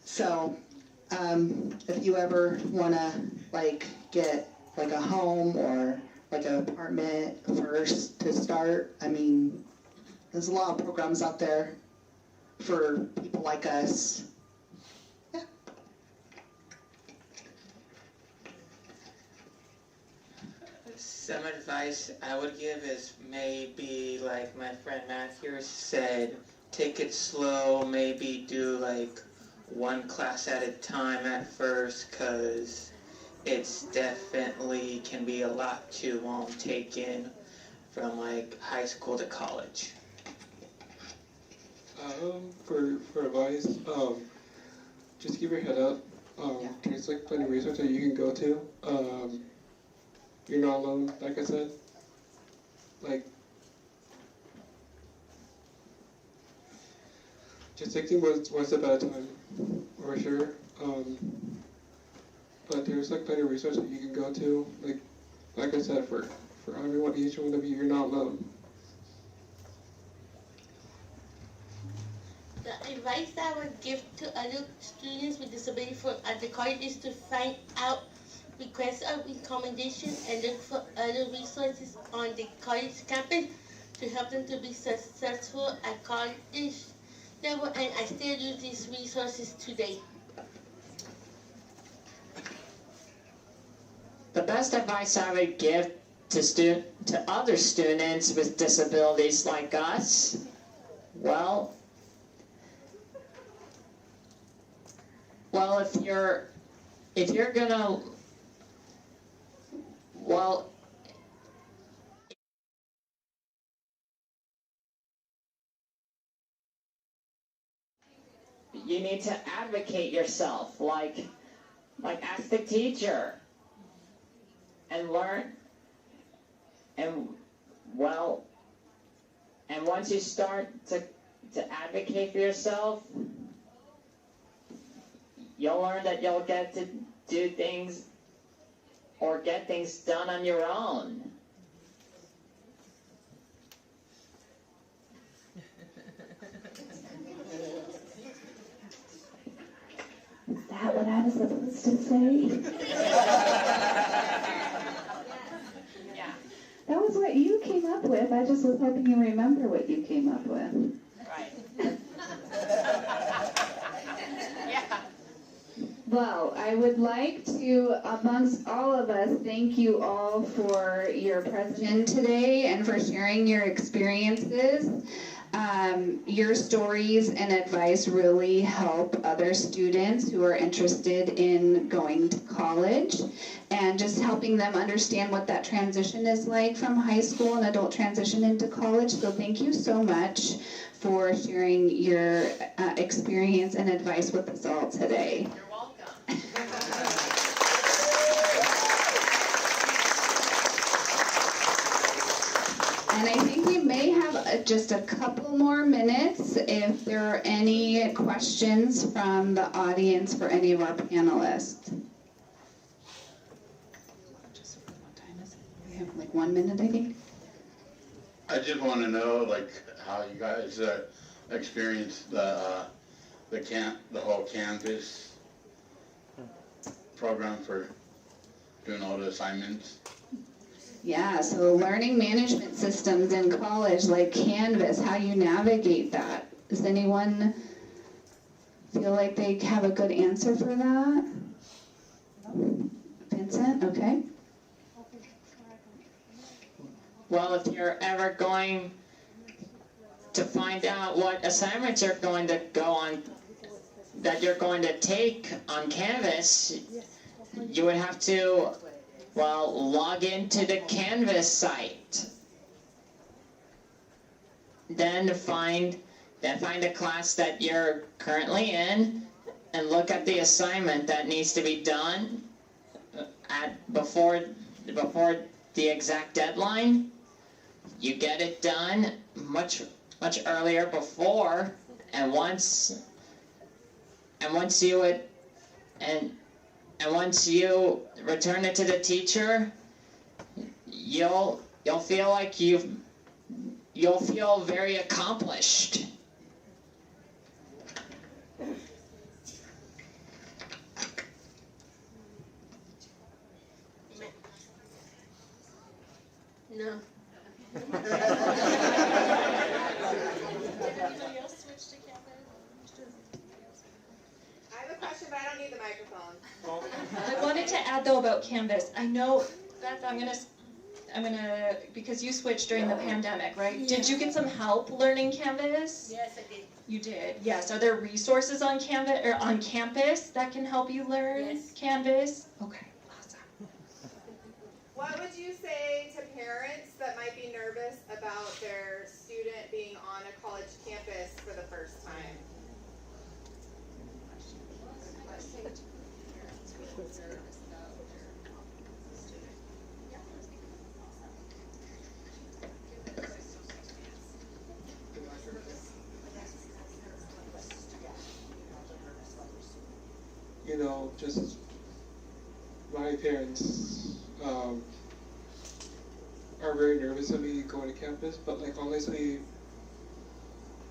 S20: So, if you ever wanna get a home or an apartment first to start, there's a lot of programs out there for people like us.
S17: Some advice I would give is maybe like my friend Matthew said, take it slow, maybe do one class at a time at first, because it's definitely can be a lot to take in from high school to college.
S19: For advice, just keep your head up. There's plenty of resources that you can go to. You're not alone, like I said. Just take things one step at a time, for sure. But there's plenty of resources that you can go to. Like I said, for everyone, each one of you, you're not alone.
S18: The advice I would give to other students with disability at the college is to find out requests of accommodation and look for other resources on the college campus to help them to be successful at college level, and I still use these resources today.
S22: The best advice I would give to other students with disabilities like us, if you're gonna you need to advocate yourself, ask the teacher and learn, and once you start to advocate for yourself, you'll learn that you'll get to do things or get things done on your own.
S16: Is that what I was supposed to say?
S22: Yeah.
S16: That was what you came up with. I just was hoping you remember what you came up with.
S22: Right.
S16: Well, I would like to, amongst all of us, thank you all for your presence today and for sharing your experiences. Your stories and advice really help other students who are interested in going to college and just helping them understand what that transition is like from high school and adult transition into college. So thank you so much for sharing your experience and advice with us all today.
S22: You're welcome.
S16: And I think we may have just a couple more minutes if there are any questions from the audience for any of our panelists. We have like 1 minute, I think.
S1: I just want to know, like, how you guys experienced the whole Canvas program for doing all the assignments.
S16: Yeah, so learning management systems in college like Canvas, how you navigate that. Does anyone feel like they have a good answer for that? Vincent, okay.
S22: Well, if you're ever going to find out what assignments you're going to go on, that you're going to take on Canvas, you would have to, well, log into the Canvas site. Then find a class that you're currently in and look at the assignment that needs to be done before the exact deadline. You get it done much earlier before, and once you return it to the teacher, you'll feel like you'll feel very accomplished.
S4: No.
S6: I have a question, but I don't need the microphone.
S21: I wanted to add though about Canvas. I know, Beth, I'm gonna, because you switched during the pandemic, right? Did you get some help learning Canvas?
S4: Yes, I did.
S21: You did, yes. Are there resources on Canvas or on campus that can help you learn Canvas? Okay, awesome.
S6: What would you say to parents that might be nervous about their student being on a college campus for the first time?
S19: You know, just my parents are very nervous of me going to campus, but like honestly,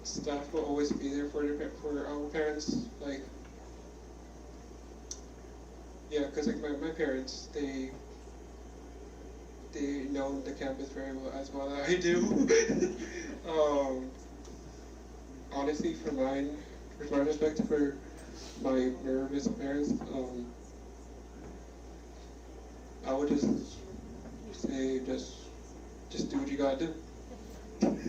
S19: staff will always be there for our parents. Like, yeah, because like my parents, they know the campus very well as well as I do. Honestly, from my perspective, for my nervous parents, I would just say just do what you gotta do.
S4: Students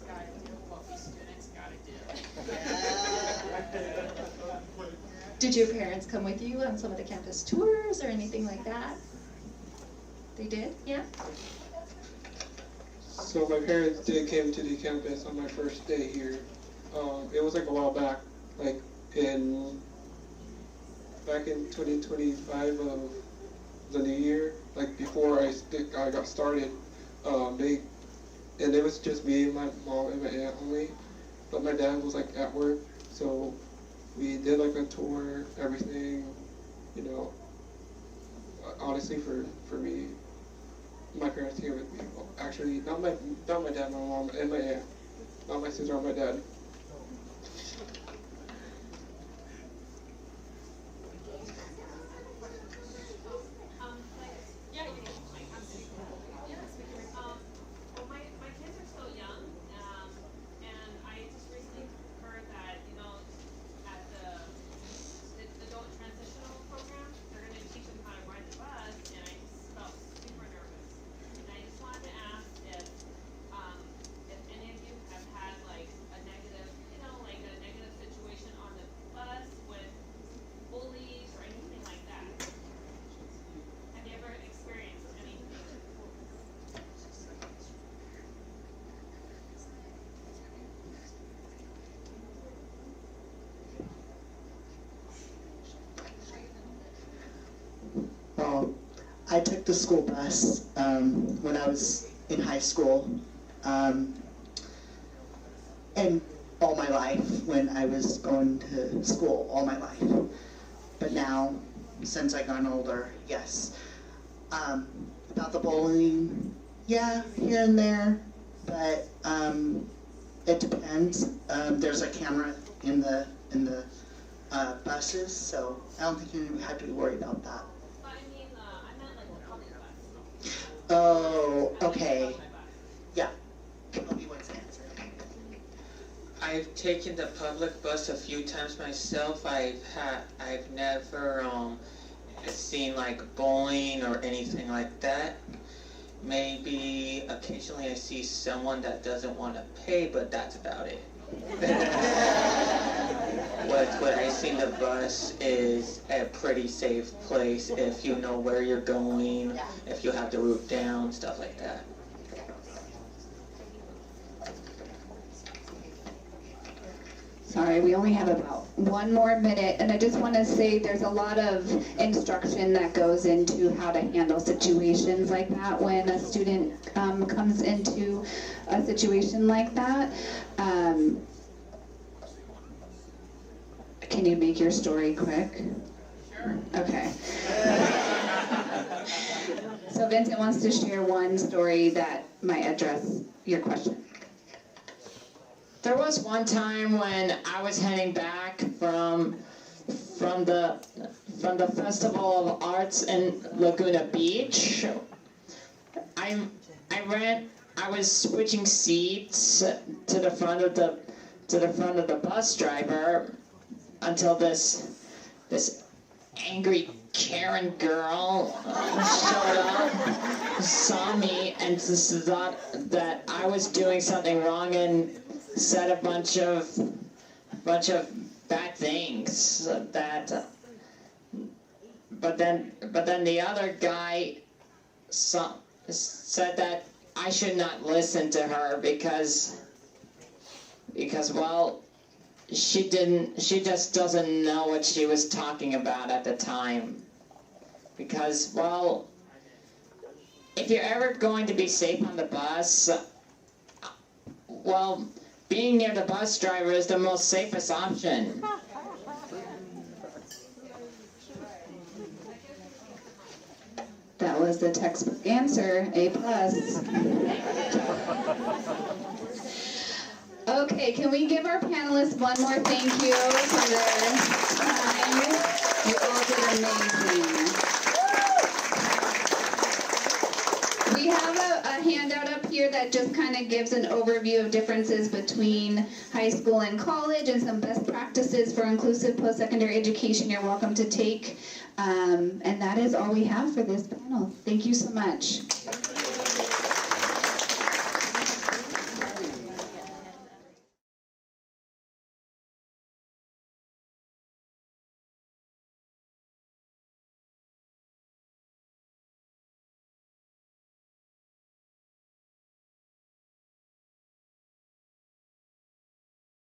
S4: gotta do what we students gotta do.
S21: Did your parents come with you on some of the campus tours or anything like that? They did? Yeah?
S19: So my parents did came to the campus on my first day here. It was like a while back, like back in 2025 of the new year, like before I got started. It was just me and my mom and my aunt only, but my dad was like at work, so we did like a tour, everything, you know. Honestly, for me, my parents came with me. Well, actually, not my dad, my mom and my aunt, not my sister or my dad.
S10: If any of you have had like a negative
S20: I took the school bus when I was in high school, and all my life when I was going to school, all my life. But now, since I've gotten older, yes. About the bullying, yeah, here and there, but it depends. There's a camera in the buses, so I don't think you have to worry about that.
S10: I mean, I meant like the public bus.
S20: Oh, okay. Yeah. Kobe, what's the answer?
S17: I've taken the public bus a few times myself. I've never seen like bullying or anything like that. Maybe occasionally I see someone that doesn't want to pay, but that's about it. What I see in the bus is a pretty safe place if you know where you're going, if you have the route down, stuff like that.
S16: Sorry, we only have about 1 more minute, and I just want to say there's a lot of instruction that goes into how to handle situations like that when a student comes into a situation like that. Can you make your story quick? Sure. Okay. So Vincent wants to share one story that might address your question.
S22: There was one time when I was heading back from the Festival of Arts in Laguna Beach. I was switching seats to the front of the bus driver until this angry Karen girl showed up, saw me, and thought that I was doing something wrong and said a bunch of bad things. But then the other guy said that I should not listen to her because well, she just doesn't know what she was talking about at the time. Because, well, if you're ever going to be safe on the bus, well, being near the bus driver is the most safest option.
S16: That was the textbook answer, A+. Okay, can we give our panelists one more thank you for their time? You all did amazing. We have a handout up here that just kind of gives an overview of differences between high school and college and some best practices for inclusive post-secondary education you're welcome to take. And that is all we have for this panel. Thank you so much.